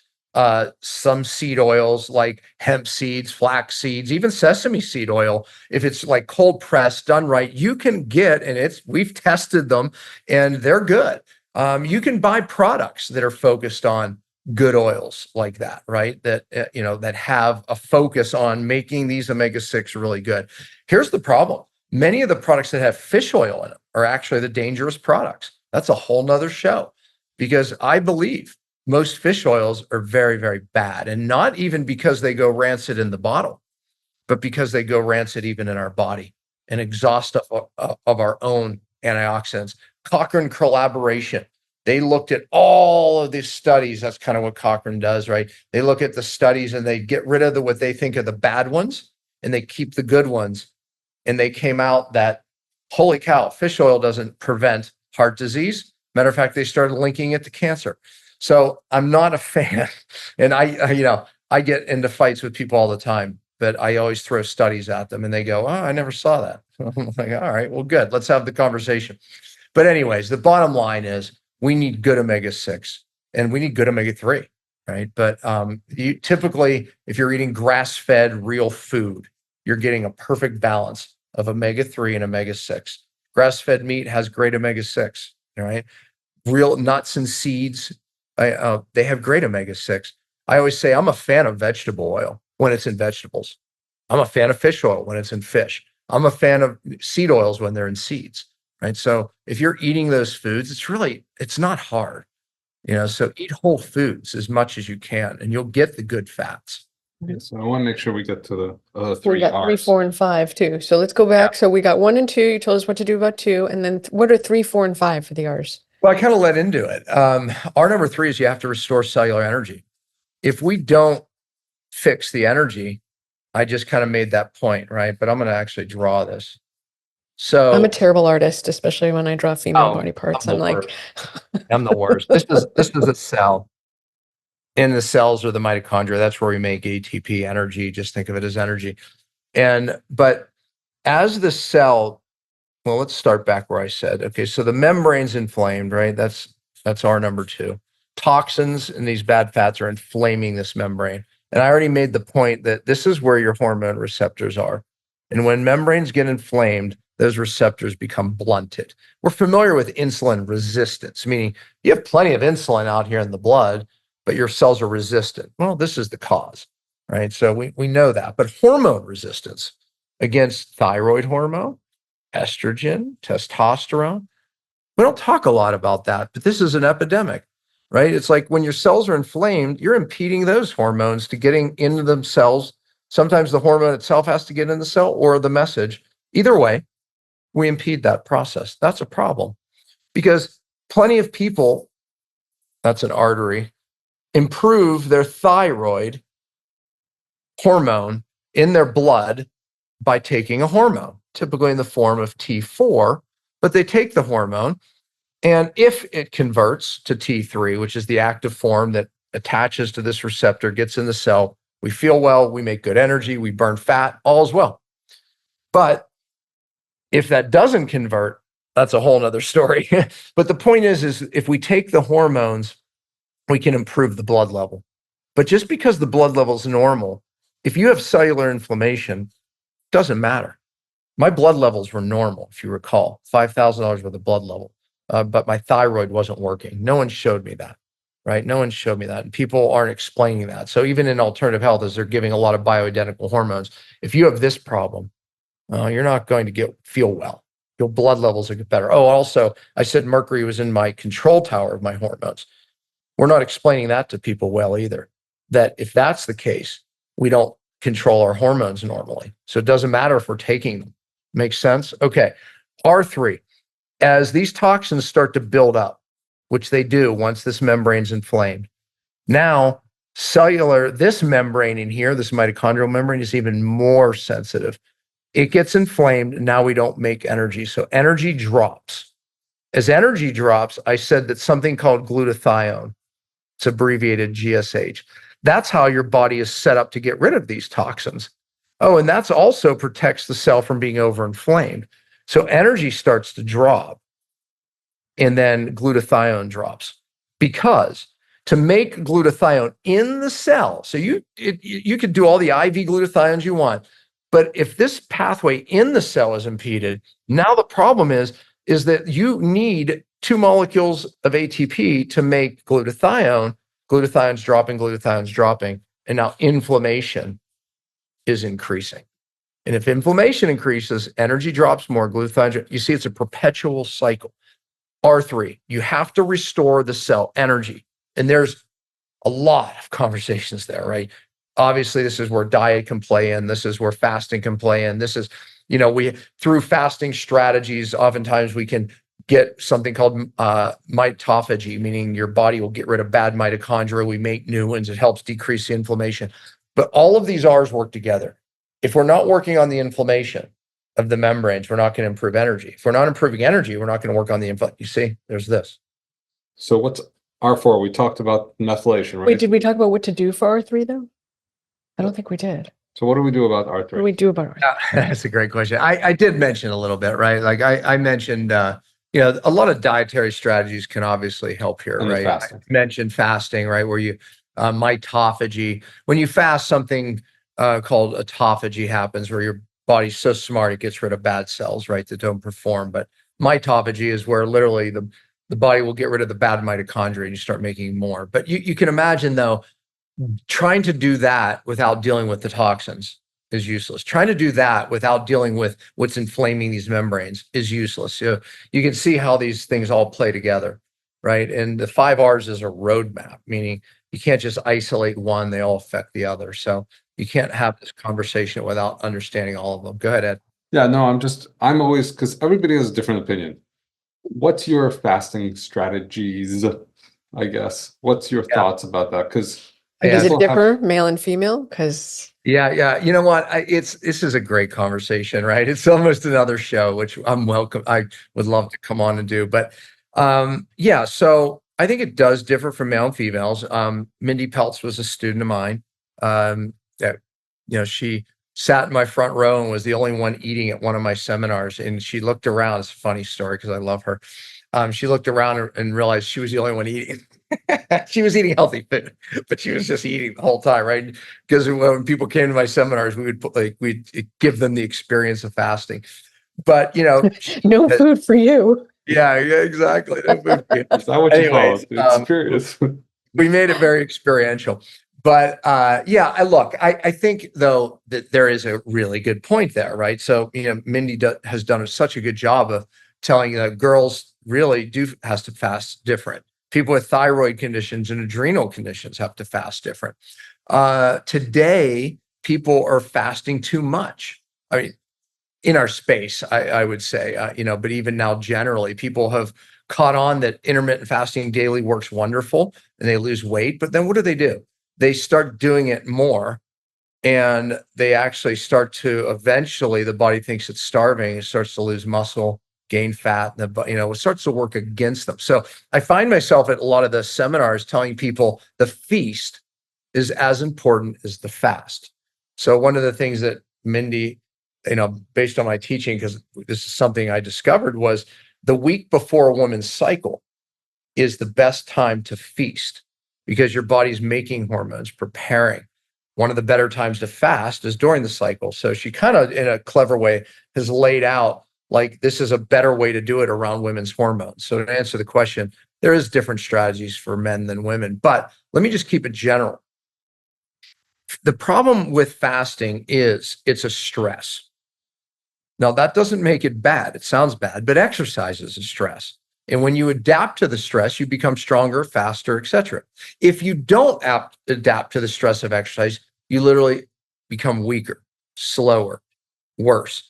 some seed oils like hemp seeds, flax seeds, even sesame seed oil. If it's like cold pressed, done right, you can get, and we've tested them and they're good. You can buy products that are focused on good oils like that, right? That, that have a focus on making these omega-6 really good. Here's the problem. Many of the products that have fish oil in them are actually the dangerous products. That's a whole nother show, because I believe most fish oils are very, very bad, and not even because they go rancid in the bottle, but because they go rancid even in our body and exhaust of our own antioxidants. Cochrane collaboration. They looked at all of these studies. That's kind of what Cochrane does, right? They look at the studies and they get rid of what they think are the bad ones, and they keep the good ones. And they came out that, holy cow, fish oil doesn't prevent heart disease. Matter of fact, they started linking it to cancer. So I'm not a fan. And I get into fights with people all the time, but I always throw studies at them and they go, oh, I never saw that. I'm like, all right, well, good. Let's have the conversation. But anyways, the bottom line is, we need good omega-6 and we need good omega-3, right? But you typically, if you're eating grass-fed real food, you're getting a perfect balance of omega-3 and omega-6. Grass-fed meat has great omega-6, right? Real nuts and seeds, they have great omega-6. I always say I'm a fan of vegetable oil when it's in vegetables. I'm a fan of fish oil when it's in fish. I'm a fan of seed oils when they're in seeds. Right. So if you're eating those foods, it's not hard, so eat whole foods as much as you can and you'll get the good fats. Yeah, so I want to make sure we get to the We three got 3, R's. 4, and 5 too. So let's go back. Yeah. So we got 1 and 2. You told us what to do about 2. And then what are 3, 4, and 5 for the R's? Well, I kind of led into it. R number 3 is you have to restore cellular energy. If we don't fix the energy, I just kind of made that point, right? But I'm going to actually draw this. So I'm a terrible artist, especially when I draw female body parts. I'm like, I'm the worst. This is a cell. And the cells are the mitochondria. That's where we make ATP, energy. Just think of it as energy. But as the cell, well, let's start back where I said, okay, so the membrane's inflamed, right? That's That's R number 2. Toxins and these bad fats are inflaming this membrane. And I already made the point that this is where your hormone receptors are. And when membranes get inflamed, those receptors become blunted. We're familiar with insulin resistance, meaning you have plenty of insulin out here in the blood, but your cells are resistant. Well, this is the cause, right? So we know that. But hormone resistance against thyroid hormone, estrogen, testosterone, we don't talk a lot about that, but this is an epidemic, right? It's like when your cells are inflamed, you're impeding those hormones to getting into the cells. Sometimes the hormone itself has to get in the cell or the message. Either way, we impede that process. That's a problem because plenty of people, that's an artery, improve their thyroid hormone in their blood by taking a hormone, typically in the form of T4, but they take the hormone. And if it converts to T3, which is the active form that attaches to this receptor, gets in the cell, we feel well, we make good energy, we burn fat, all is well. But if that doesn't convert, that's a whole nother story. But the point is if we take the hormones, we can improve the blood level. But just because the blood level is normal, if you have cellular inflammation, it doesn't matter. My blood levels were normal, if you recall, $5,000 worth of blood level. But my thyroid wasn't working. No one showed me that, right? No one showed me that. And people aren't explaining that. So even in alternative health, as they're giving a lot of bioidentical hormones, if you have this problem, you're not going to feel well. Your blood levels will get better. Oh, also, I said Mercury was in my control tower of my hormones. We're not explaining that to people well either, that if that's the case, we don't control our hormones normally. So it doesn't matter if we're taking them. Makes sense? Okay. R3, as these toxins start to build up, which they do once this membrane's inflamed, now this membrane in here, this mitochondrial membrane, is even more sensitive. It gets inflamed. Now we don't make energy. So energy drops. As energy drops, I said that something called glutathione, it's abbreviated GSH. That's how your body is set up to get rid of these toxins. Oh, and that's also protects the cell from being overinflamed. So energy starts to drop, and then glutathione drops. Because to make glutathione in the cell, so you could do all the IV glutathiones you want, but if this pathway in the cell is impeded, now the problem is that you need 2 molecules of ATP to make glutathione. Glutathione's dropping, and now inflammation is increasing. And if inflammation increases, energy drops more, glutathione, you see it's a perpetual cycle. R3, you have to restore the cell energy. And there's a lot of conversations there, right? Obviously, this is where diet can play in. This is where fasting can play in. This is, through fasting strategies, oftentimes we can get something called mitophagy, meaning your body will get rid of bad mitochondria. We make new ones. It helps decrease the inflammation. But all of these R's work together. If we're not working on the inflammation of the membranes, we're not going to improve energy. If we're not improving energy, we're not going to work on the inflammation. You see, there's this. So what's R4? We talked about methylation, right? Wait, did we talk about what to do for R3 though? I don't think we did. So what do we do about R3? What do we do about R3? That's a great question. I did mention a little bit, right? Like I mentioned, a lot of dietary strategies can obviously help here, right? I mentioned fasting, right? Where you mitophagy. When you fast, something called autophagy happens, where your body's so smart it gets rid of bad cells, right, that don't perform. But mitophagy is where literally the body will get rid of the bad mitochondria and you start making more. But you can imagine though, trying to do that without dealing with the toxins is useless. Trying to do that without dealing with what's inflaming these membranes is useless. So you can see how these things all play together, right? And the 5 R's is a roadmap, meaning you can't just isolate one, they all affect the other. So you can't have this conversation without understanding all of them. Go ahead, Ed. Yeah, no, I'm always, because everybody has a different opinion. What's your fasting strategies, I guess? What's your thoughts about that? Because does it differ, male and female? Because yeah. You know what? This is a great conversation, right? It's almost another show, which I would love to come on and do. But so I think it does differ from male and females. Mindy Peltz was a student of mine. She sat in my front row and was the only one eating at one of my seminars. And she looked around. It's a funny story because I love her. She looked around and realized she was the only one eating. She was eating healthy food, but she was just eating the whole time, right? Because when people came to my seminars, we'd give them the experience of fasting. But no food for you. Yeah, exactly. No food for you. Is that what you call it? Experience. We made it very experiential. But I think though that there is a really good point there, right? So Mindy has done such a good job of telling you that girls really has to fast different. People with thyroid conditions and adrenal conditions have to fast different. Today, people are fasting too much. I mean, in our space, I would say, but even now, generally, people have caught on that intermittent fasting daily works wonderful and they lose weight. But then what do? They start doing it more and they actually start to eventually, the body thinks it's starving, it starts to lose muscle, gain fat, and it starts to work against them. So I find myself at a lot of the seminars telling people the feast is as important as the fast. So one of the things that Mindy, based on my teaching, because this is something I discovered, was the week before a woman's cycle is the best time to feast because your body's making hormones, preparing. One of the better times to fast is during the cycle. So she kind of, in a clever way, has laid out like this is a better way to do it around women's hormones. So to answer the question, there is different strategies for men than women, but let me just keep it general. The problem with fasting is it's a stress. Now, that doesn't make it bad. It sounds bad, but exercise is a stress. And when you adapt to the stress, you become stronger, faster, etc. If you don't adapt to the stress of exercise, you literally become weaker, slower, worse.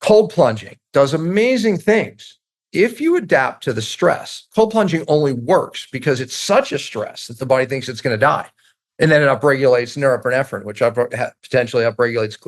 Cold plunging does amazing things. If you adapt to the stress, cold plunging only works because it's such a stress that the body thinks it's going to die. And then it upregulates norepinephrine, which potentially upregulates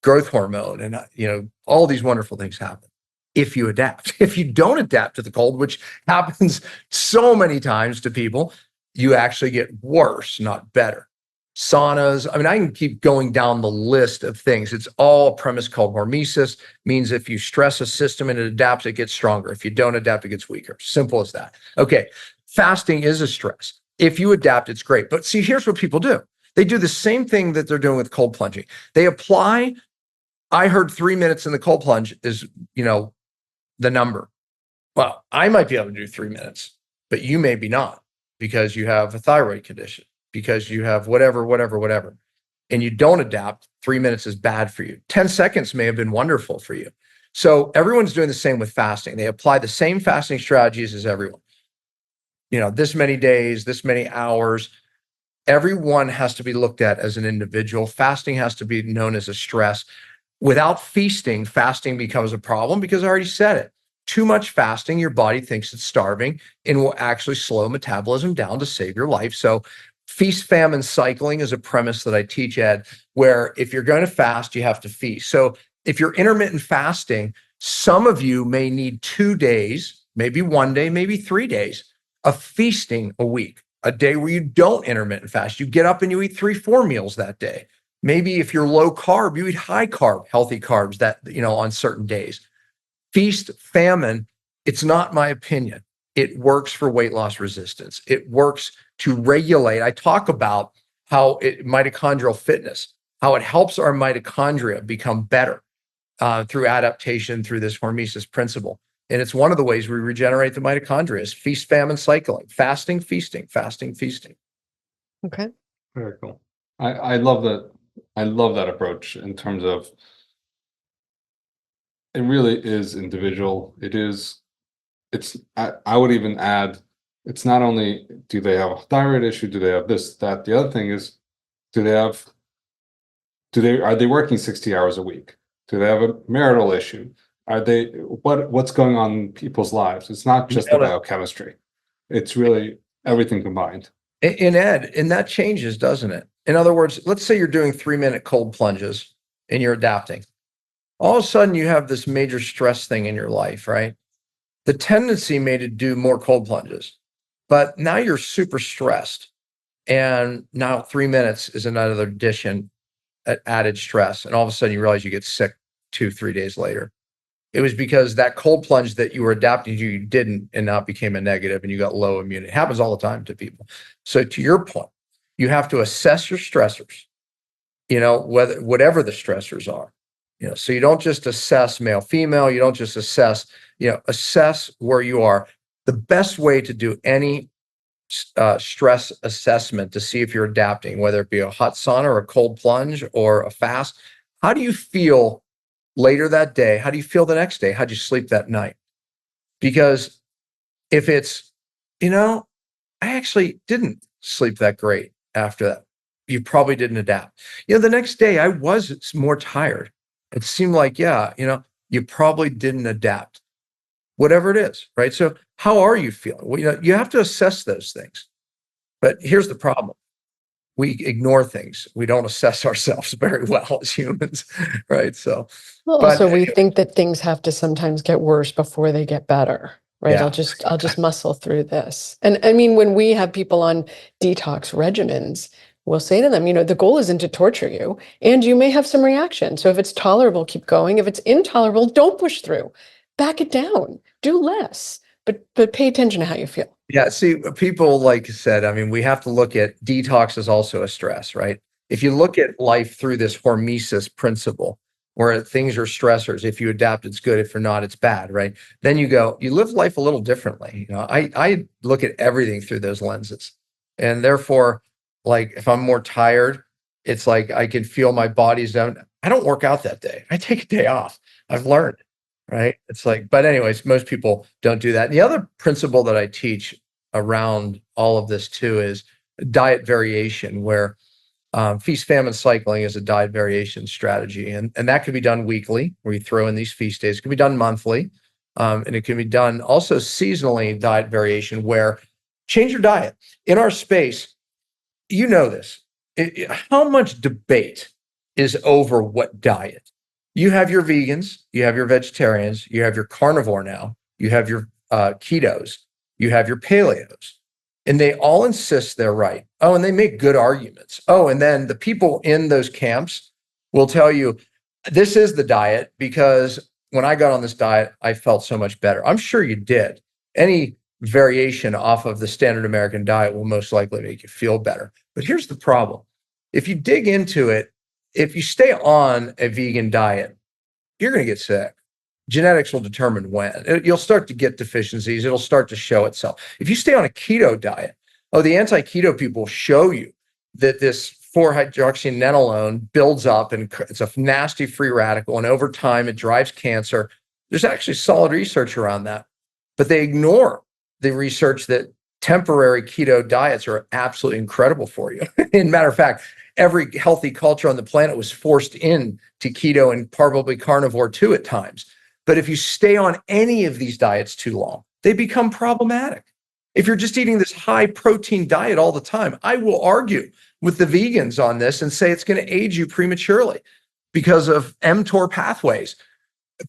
growth hormone. And, all these wonderful things happen if you adapt. If you don't adapt to the cold, which happens so many times to people, you actually get worse, not better. Saunas. I mean, I can keep going down the list of things. It's all a premise called hormesis, means if you stress a system and it adapts, it gets stronger. If you don't adapt, it gets weaker. Simple as that. Okay. Fasting is a stress. If you adapt, it's great. But see, here's what people do. They do the same thing that they're doing with cold plunging. They apply, I heard 3 minutes in the cold plunge is, the number. Well, I might be able to do 3 minutes, but you maybe not because you have a thyroid condition, because you have whatever, and you don't adapt. 3 minutes is bad for you. 10 seconds may have been wonderful for you. So everyone's doing the same with fasting. They apply the same fasting strategies as everyone. This many days, this many hours. Everyone has to be looked at as an individual. Fasting has to be known as a stress. Without feasting, fasting becomes a problem because I already said it. Too much fasting, your body thinks it's starving and will actually slow metabolism down to save your life. So feast famine cycling is a premise that I teach, Ed, where if you're going to fast, you have to feast. So if you're intermittent fasting, some of you may need 2 days, maybe 1 day, maybe 3 days of feasting a week, a day where you don't intermittent fast. You get up and you eat 3-4 meals that day. Maybe if you're low carb, you eat high carb, healthy carbs that, on certain days. Feast famine, it's not my opinion. It works for weight loss resistance. It works to regulate. I talk about how mitochondrial fitness, how it helps our mitochondria become better through adaptation, through this hormesis principle. And it's one of the ways we regenerate the mitochondria is feast famine cycling, fasting, feasting, fasting, feasting. Okay. Very cool. I love that. I love that approach in terms of it really is individual. I would even add, it's not only do they have a thyroid issue, do they have this, that, the other thing is, are they working 60 hours a week? Do they have a marital issue? What's going on in people's lives? It's not just the biochemistry. It's really everything combined. And Ed, and that changes, doesn't it? In other words, let's say you're doing 3-minute cold plunges and you're adapting. All of a sudden you have this major stress thing in your life, right? The tendency may to do more cold plunges, but now you're super stressed. And now 3 minutes is another addition, added stress. And all of a sudden you realize you get sick 2-3 days later. It was because that cold plunge that you were adapting to, you didn't, and now it became a negative and you got low immunity. It happens all the time to people. So to your point, you have to assess your stressors, whatever the stressors are, so you don't just assess male, female, you don't just assess, assess where you are. The best way to do any stress assessment to see if you're adapting, whether it be a hot sauna or a cold plunge or a fast, how do you feel later that day? How do you feel the next day? How'd you sleep that night? Because if it's, I actually didn't sleep that great after that, you probably didn't adapt. The next day I was more tired. It seemed like, you probably didn't adapt, whatever it is, right? So how are you feeling? Well, you have to assess those things. But here's the problem. We ignore things. We don't assess ourselves very well as humans, right? So, Well, but also we think that things have to sometimes get worse before they get better, right? Yeah. I'll just muscle through this. And I mean, when we have people on detox regimens, we'll say to them, the goal isn't to torture you, and you may have some reaction. So if it's tolerable, keep going. If it's intolerable, don't push through. Back it down. Do less, but pay attention to how you feel. Yeah, see, people, like I said, I mean, we have to look at detox as also a stress, right? If you look at life through this hormesis principle, where things are stressors, if you adapt, it's good. If you're not, it's bad, right? Then you live life a little differently. I look at everything through those lenses. And therefore, like if I'm more tired, it's like I can feel my body's down. I don't work out that day. I take a day off. I've learned. Right. It's like, but anyways, most people don't do that. And the other principle that I teach around all of this too is diet variation, where feast famine cycling is a diet variation strategy. And that can be done weekly, where you throw in these feast days. It can be done monthly. And it can be done also seasonally, diet variation, where change your diet. In our space, this. How much debate is over what diet? You have your vegans, you have your vegetarians, you have your carnivore now, you have your ketos, you have your paleos, and they all insist they're right. Oh, and they make good arguments. Oh, and then the people in those camps will tell you, this is the diet because when I got on this diet, I felt so much better. I'm sure you did. Any variation off of the standard American diet will most likely make you feel better. But here's the problem. If you dig into it, if you stay on a vegan diet, you're going to get sick. Genetics will determine when. You'll start to get deficiencies. It'll start to show itself. If you stay on a keto diet, the anti-keto people show you that this 4-hydroxynonenalone builds up and it's a nasty free radical. And over time, it drives cancer. There's actually solid research around that. But they ignore the research that temporary keto diets are absolutely incredible for you. In matter of fact, every healthy culture on the planet was forced into keto and probably carnivore too at times. But if you stay on any of these diets too long, they become problematic. If you're just eating this high protein diet all the time, I will argue with the vegans on this and say it's going to age you prematurely because of mTOR pathways.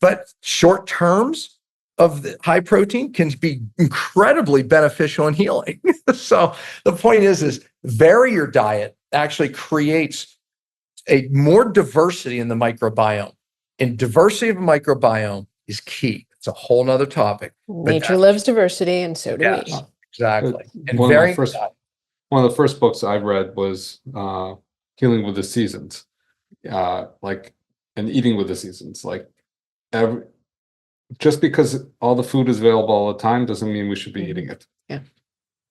But short terms of the high protein can be incredibly beneficial and healing. So the point is vary your diet actually creates a more diversity in the microbiome. And diversity of a microbiome is key. It's a whole nother topic. Nature loves diversity, and so do we. Exactly. And one of the first books I've read was Healing with the Seasons, and eating with the seasons. Just because all the food is available all the time doesn't mean we should be eating it.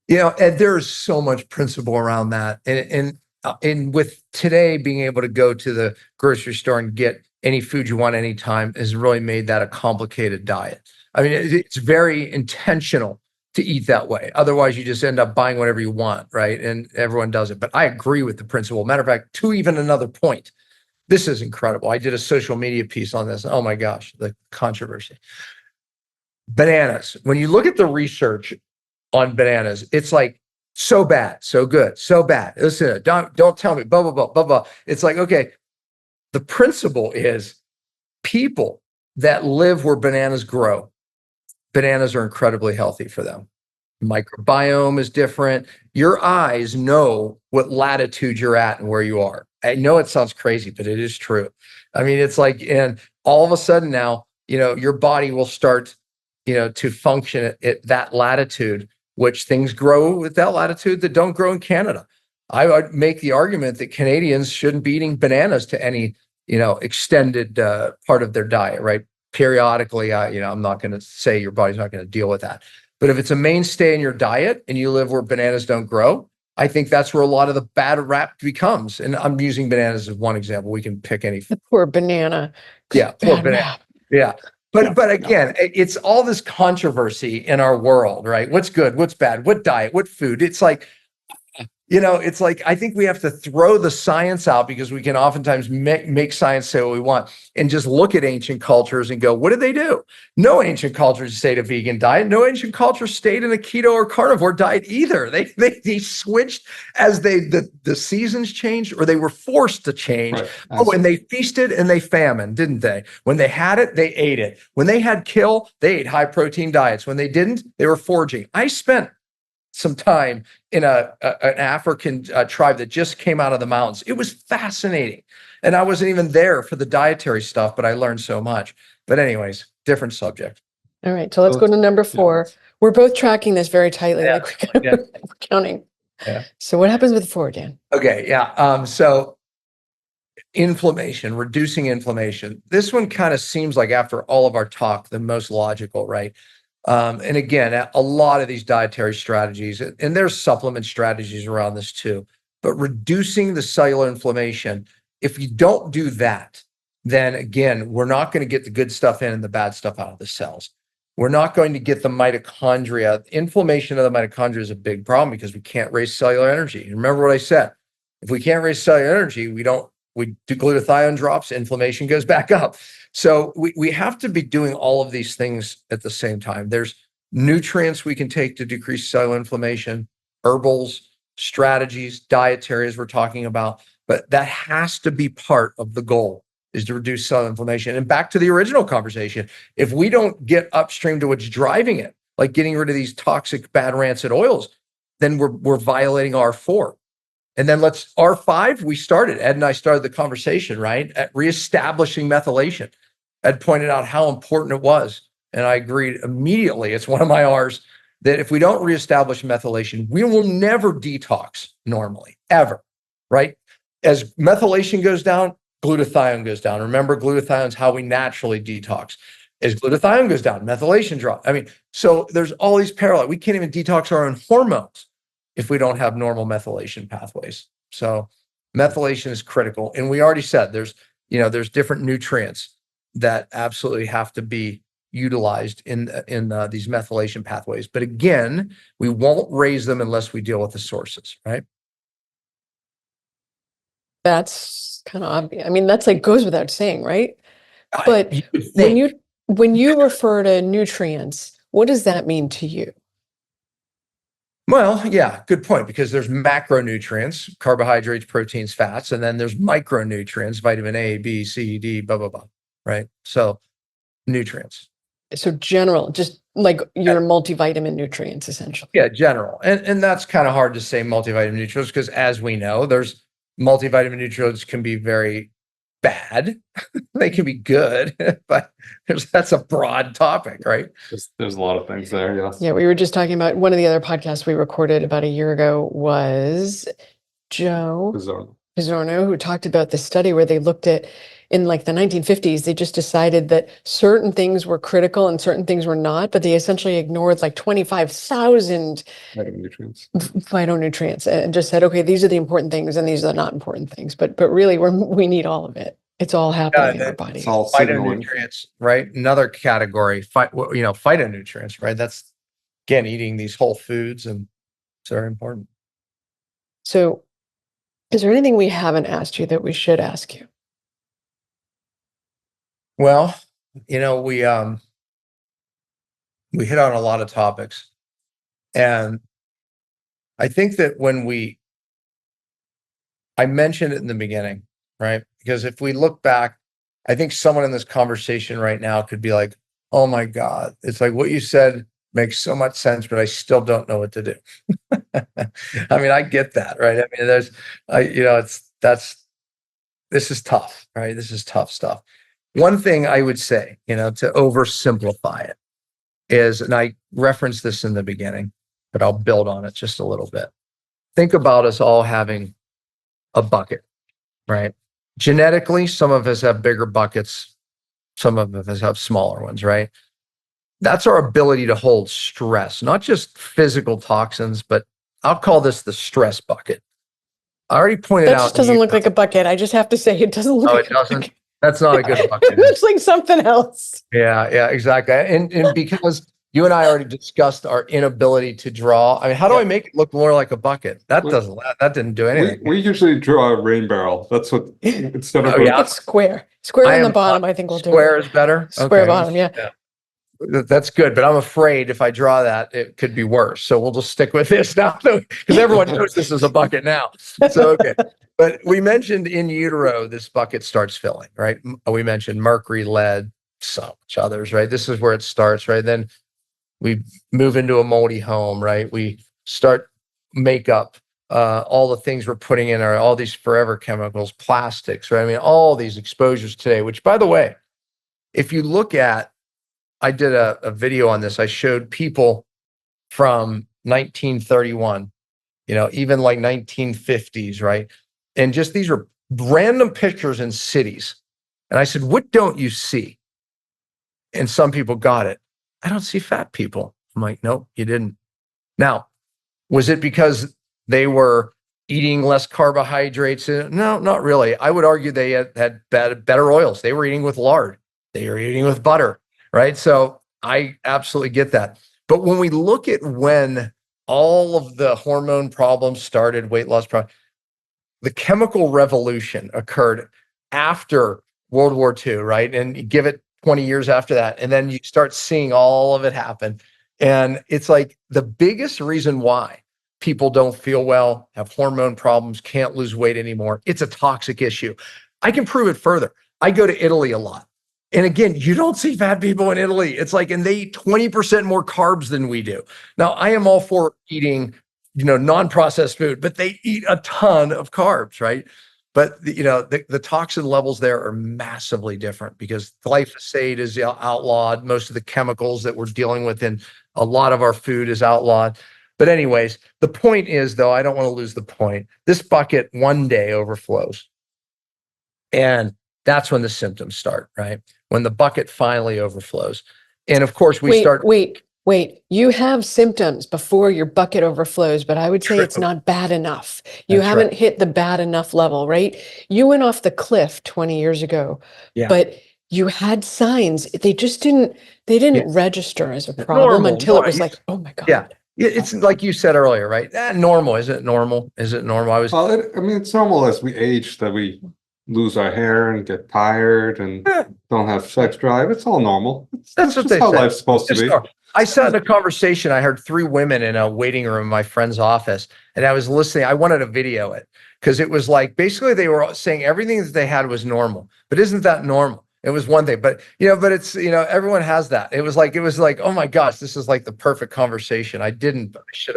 Yeah. And there's so much principle around that. And with today being able to go to the grocery store and get any food you want anytime has really made that a complicated diet. I mean, it's very intentional to eat that way. Otherwise, you just end up buying whatever you want, right? And everyone does it. But I agree with the principle. Matter of fact, to even another point, this is incredible. I did a social media piece on this. Oh my gosh, the controversy. Bananas. When you look at the research on bananas, it's like so bad, so good, so bad. Listen, don't tell me, blah, blah, blah, blah, blah. It's like, okay, the principle is people that live where bananas grow, bananas are incredibly healthy for them. Microbiome is different. Your eyes know what latitude you're at and where you are. I know it sounds crazy, but it is true. I mean, it's like, and all of a sudden now, your body will start, to function at that latitude, which things grow with that latitude that don't grow in Canada. I would make the argument that Canadians shouldn't be eating bananas to any, extended part of their diet, right? Periodically, I'm not going to say your body's not going to deal with that. But if it's a mainstay in your diet and you live where bananas don't grow, I think that's where a lot of the bad rap becomes. And I'm using bananas as one example. We can pick any. The poor banana. Yeah, poor Bad banana. rap. Yeah. But again, it's all this controversy in our world, right? What's good? What's bad? What diet? What food? It's like, it's like, I think we have to throw the science out because we can oftentimes make science say what we want and just look at ancient cultures and go, what did they do? No ancient cultures stayed a vegan diet. No ancient culture stayed in a keto or carnivore diet either. They switched as the seasons changed or they were forced to change. Right. Oh, and they feasted and they famined, didn't they? When they had it, they ate it. When they had kill, they ate high protein diets. When they didn't, they were foraging. I spent some time in an African tribe that just came out of the mountains. It was fascinating. And I wasn't even there for the dietary stuff, but I learned so much. But anyways, different subject. All right. So let's go to number 4. We're both tracking this very tightly. Yeah, We're counting. Yeah. So what happens with 4, Dan? Okay. Yeah. So inflammation, reducing inflammation. This one kind of seems like after all of our talk, the most logical, right? And again, a lot of these dietary strategies, and there's supplement strategies around this too, but reducing the cellular inflammation, if you don't do that, then again, we're not going to get the good stuff in and the bad stuff out of the cells. We're not going to get the mitochondria. Inflammation of the mitochondria is a big problem because we can't raise cellular energy. Remember what I said. If we can't raise cellular energy, we do glutathione drops, inflammation goes back up. So we have to be doing all of these things at the same time. There's nutrients we can take to decrease cellular inflammation, herbals, strategies, dietary as we're talking about, but that has to be part of the goal is to reduce cellular inflammation. And back to the original conversation, if we don't get upstream to what's driving it, like getting rid of these toxic, bad, rancid oils, then we're violating R4. And then R5, Ed and I started the conversation, right? At reestablishing methylation. Ed pointed out how important it was. And I agreed immediately. It's one of my R's that if we don't reestablish methylation, we will never detox normally, ever, right? As methylation goes down, glutathione goes down. Remember, glutathione is how we naturally detox. As glutathione goes down, methylation drops. I mean, so there's all these parallels. We can't even detox our own hormones if we don't have normal methylation pathways. So methylation is critical. And we already said there's different nutrients that absolutely have to be utilized in these methylation pathways. But again, we won't raise them unless we deal with the sources, right? That's kind of obvious. I mean, that's like goes without saying, right? But You would when you refer to nutrients, what does that mean to you? Well, yeah, good point, because there's macronutrients, carbohydrates, proteins, fats, and then there's micronutrients, vitamin A, B, C, D, blah, blah, blah, right? So nutrients. So general, just like your multivitamin nutrients, essentially. Yeah, general. And that's kind of hard to say multivitamin nutrients because as we know, there's multivitamin nutrients can be very bad. They can be good, but that's a broad topic, right? There's a lot of things there, yes. Yeah, we were just talking about one of the other podcasts we recorded about a year ago was Joe Pizzorno, who talked about the study where they looked at in like the 1950s, they just decided that certain things were critical and certain things were not, but they essentially ignored like 25,000 phytonutrients and just said, okay, these are the important things and these are the not important things. But really, we need all of it. It's all happening in our body. It's all Phytonutrients, right? Another category, phytonutrients, right? That's again eating these whole foods, and it's very important. So, is there anything we haven't asked you that we should ask you? Well, we hit on a lot of topics, and I think that I mentioned it in the beginning, right? Because if we look back, I think someone in this conversation right now could be like, "Oh my God, it's like what you said makes so much sense, but I still don't know what to do." I mean, I get that, right? I mean, this is tough, right? This is tough stuff. one thing I would say, to oversimplify it is, and I referenced this in the beginning, but I'll build on it just a little bit. Think about us all having a bucket, right? Genetically, some of us have bigger buckets, some of us have smaller ones, right? That's our ability to hold stress, not just physical toxins, but I'll call this the stress bucket. I already pointed That out. just doesn't look like a bucket. I just have to say, it doesn't look Oh, like it a doesn't? bucket. That's not a good bucket. It looks like something else. Yeah, exactly. And because you and I already discussed our inability to draw. I mean, how do I make it look more like a bucket? That didn't do anything. We usually draw a rain barrel. That's what, instead of Oh, yeah. It's square. Square I on the am bottom, I think we'll do. Square is better. Square Okay. bottom, yeah. That's good, but I'm afraid if I draw that, it could be worse. So we'll just stick with this now, because everyone knows this is a bucket now. So, okay. But we mentioned in utero, this bucket starts filling, right? We mentioned mercury, lead, so much others, right? This is where it starts, right? Then we move into a moldy home, right? We start makeup, all the things we're putting in all these forever chemicals, plastics, right? I mean, all these exposures today, which, by the way, if you look at, I did a video on this. I showed people from 1931, even like 1950s, right? And just these are random pictures in cities. And I said, what don't you see? And some people got it. I don't see fat people. I'm like, nope, you didn't. Now, was it because they were eating less carbohydrates? No, not really. I would argue they had better oils. They were eating with lard. They were eating with butter, right? So I absolutely get that. But when we look at when all of the hormone problems started, weight loss problems, the chemical revolution occurred after World War II, right? And you give it 20 years after that, and then you start seeing all of it happen. And it's like the biggest reason why people don't feel well, have hormone problems, can't lose weight anymore. It's a toxic issue. I can prove it further. I go to Italy a lot. And again, you don't see fat people in Italy. It's like, and they eat 20% more carbs than we do. Now, I am all for eating, non-processed food, but they eat a ton of carbs, right? But the toxin levels there are massively different because glyphosate is outlawed. Most of the chemicals that we're dealing with in a lot of our food is outlawed. But anyways, the point is, though, I don't want to lose the point. This bucket one day overflows. And that's when the symptoms start, right? When the bucket finally overflows. And of course, Wait, you have symptoms before your bucket overflows, but I would say it's not bad enough. You haven't hit the bad enough level, right? You went off the cliff 20 years ago, but you had signs. They didn't register as a problem until it was like, oh my God. Yeah. It's like you said earlier, right? Normal. Is it normal? Is it normal? It's normal as we age that we lose our hair and get tired and don't have sex drive. It's all normal. That's what just how life's supposed to be. I sat in a conversation. I heard 3 women in a waiting room in my friend's office, and I was listening. I wanted to video it because it was like basically they were saying everything that they had was normal, but isn't that normal? It was one thing, but it's everyone has that. It was like oh my gosh, this is like the perfect conversation. I should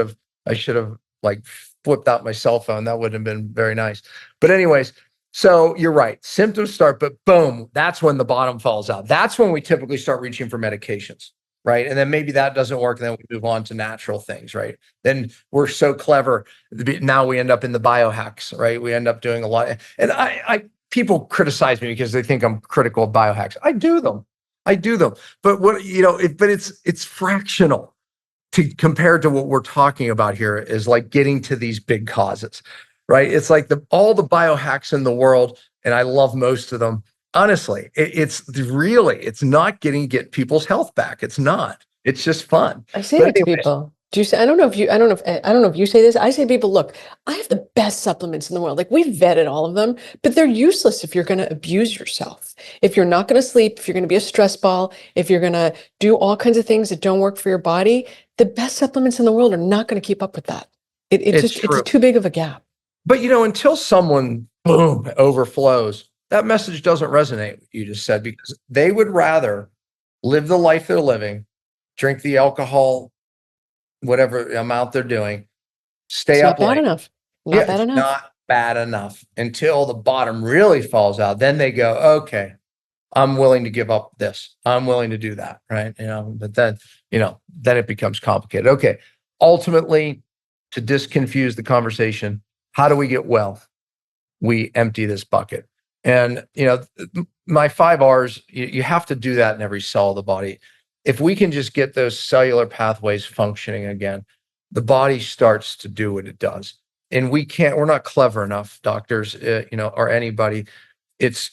have like flipped out my cell phone. That would have been very nice. But anyways. So you're right. Symptoms start, but boom, that's when the bottom falls out. That's when we typically start reaching for medications, right? And then maybe that doesn't work. And then we move on to natural things, right? Then we're so clever. Now we end up in the biohacks, right? We end up doing a lot. And people criticize me because they think I'm critical of biohacks. I do them. But it's fractional compared to what we're talking about here is like getting to these big causes. Right? It's like all the biohacks in the world, and I love most of them. Honestly, it's not get people's health back. It's not. It's just fun. I say that to people. Do you say? I don't know if you say this. I say to people, look, I have the best supplements in the world. Like we've vetted all of them, but they're useless if you're going to abuse yourself. If you're not going to sleep, if you're going to be a stress ball, if you're going to do all kinds of things that don't work for your body, the best supplements in the world are not going to keep up with that. It's too big of a gap. But until someone boom overflows, that message doesn't resonate. What you just said, because they would rather live the life they're living, drink the alcohol, whatever amount they're doing, stay up late. Not bad enough. Not bad enough until the bottom really falls out. Then they go, okay, I'm willing to give up this. I'm willing to do that. Right. But then, then it becomes complicated. Okay. Ultimately, to disconfuse the conversation, how do we get well? We empty this bucket. And, my 5 R's, you have to do that in every cell of the body. If we can just get those cellular pathways functioning again, the body starts to do what it does. And we're not clever enough, doctors, or anybody. It's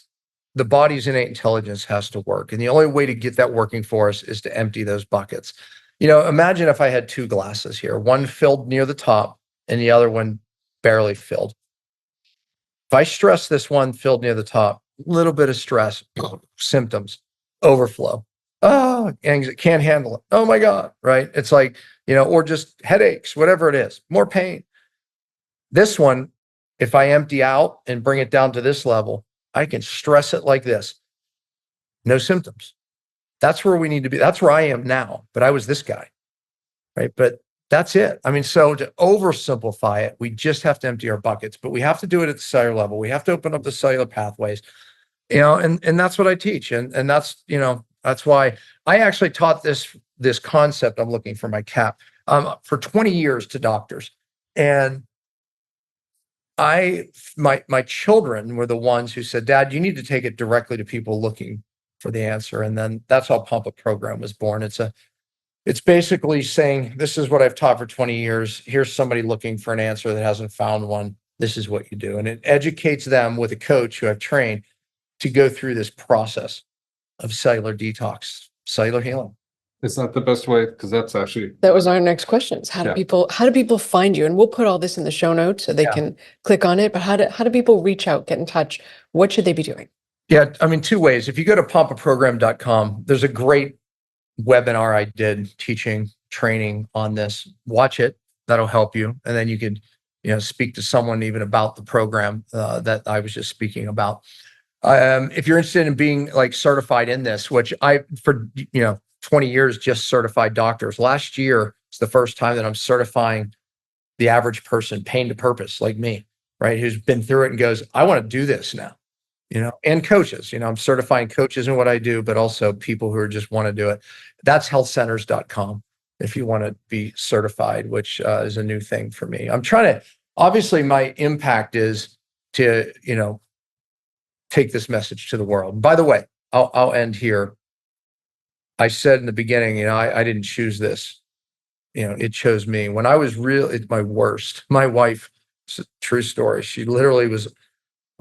the body's innate intelligence has to work. And the only way to get that working for us is to empty those buckets. Imagine if I had 2 glasses here, one filled near the top and the other one barely filled. If I stress this one filled near the top, a little bit of stress, symptoms, overflow. Anxiety, can't handle it. Oh my God, right? It's like, or just headaches, whatever it is, more pain. This one, if I empty out and bring it down to this level, I can stress it like this. No symptoms. That's where we need to be. That's where I am now, but I was this guy, right? But that's it. I mean, so to oversimplify it, we just have to empty our buckets, but we have to do it at the cellular level. We have to open up the cellular pathways, and that's what I teach. And that's, that's why I actually taught this concept. I'm looking for my cap, for 20 years to doctors. And my children were the ones who said, Dad, you need to take it directly to people looking for the answer. And then that's how Pompa program was born. It's basically saying, this is what I've taught for 20 years. Here's somebody looking for an answer that hasn't found one. This is what you do. And it educates them with a coach who I've trained to go through this process of cellular detox, cellular healing. Is that the best way? Because that's actually, That was our next questions. How do people find you? And we'll put all this in the show notes so they can click on it. But how do people reach out, get in touch? What should they be doing? Yeah, I mean, 2 ways. If you go to pompaprogram.com, there's a great webinar I did teaching, training on this. Watch it. That'll help you. And then you could, speak to someone even about the program that I was just speaking about. If you're interested in being like certified in this, which for 20 years, just certified doctors. Last year, it's the first time that I'm certifying the average person, pain to purpose, like me, right? Who's been through it and goes, I want to do this now, and coaches, I'm certifying coaches in what I do, but also people who just want to do it. That's healthcenters.com if you want to be certified, which is a new thing for me. I'm trying to, obviously my impact is to, take this message to the world. By the way, I'll end here. I said in the beginning, I didn't choose this. It chose me. When I was at my worst, my wife, it's a true story. She literally was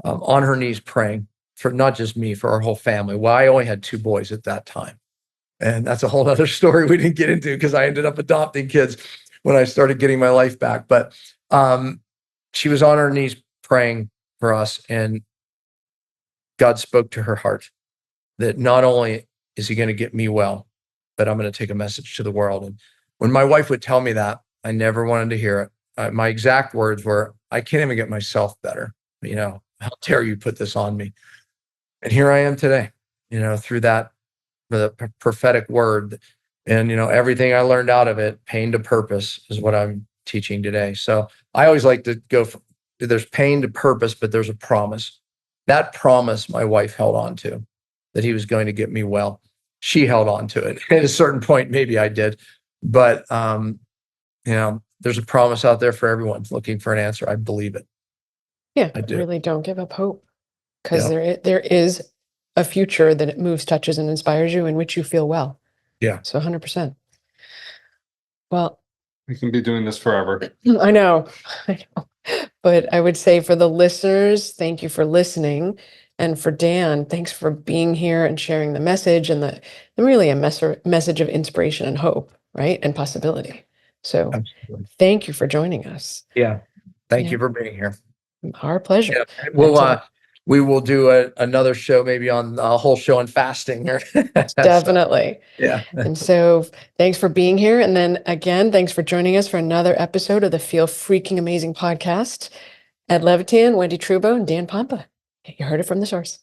on her knees praying for not just me, for our whole family. Well, I only had 2 boys at that time. And that's a whole other story we didn't get into because I ended up adopting kids when I started getting my life back. But she was on her knees praying for us. And God spoke to her heart that not only is he going to get me well, but I'm going to take a message to the world. And when my wife would tell me that, I never wanted to hear it. My exact words were, I can't even get myself better. How dare you put this on me? And here I am today, through that, the prophetic word and, everything I learned out of it, pain to purpose is what I'm teaching today. So I always like to go, there's pain to purpose, but there's a promise. That promise my wife held on to, that he was going to get me well. She held on to it. At a certain point, maybe I did, but there's a promise out there for everyone looking for an answer. I believe it. Yeah, I do. really don't give up hope, because there is a future that it moves, touches, and inspires you in which you feel well. Yeah. So 100%. Well, we can be doing this forever. I know. But I would say for the listeners, thank you for listening. And for Dan, thanks for being here and sharing the message and really a message of inspiration and hope, right? And possibility. So Absolutely. Thank you for joining us. Yeah. Thank you for being here. Our pleasure. Yeah. We will do another show, maybe on a whole show on fasting. Definitely. Yeah. And so thanks for being here. And then again, thanks for joining us for another episode of the Feel Freaking Amazing podcast. Ed Levitan, Wendy Trubo, and Dan Pompa. You heard it from the source.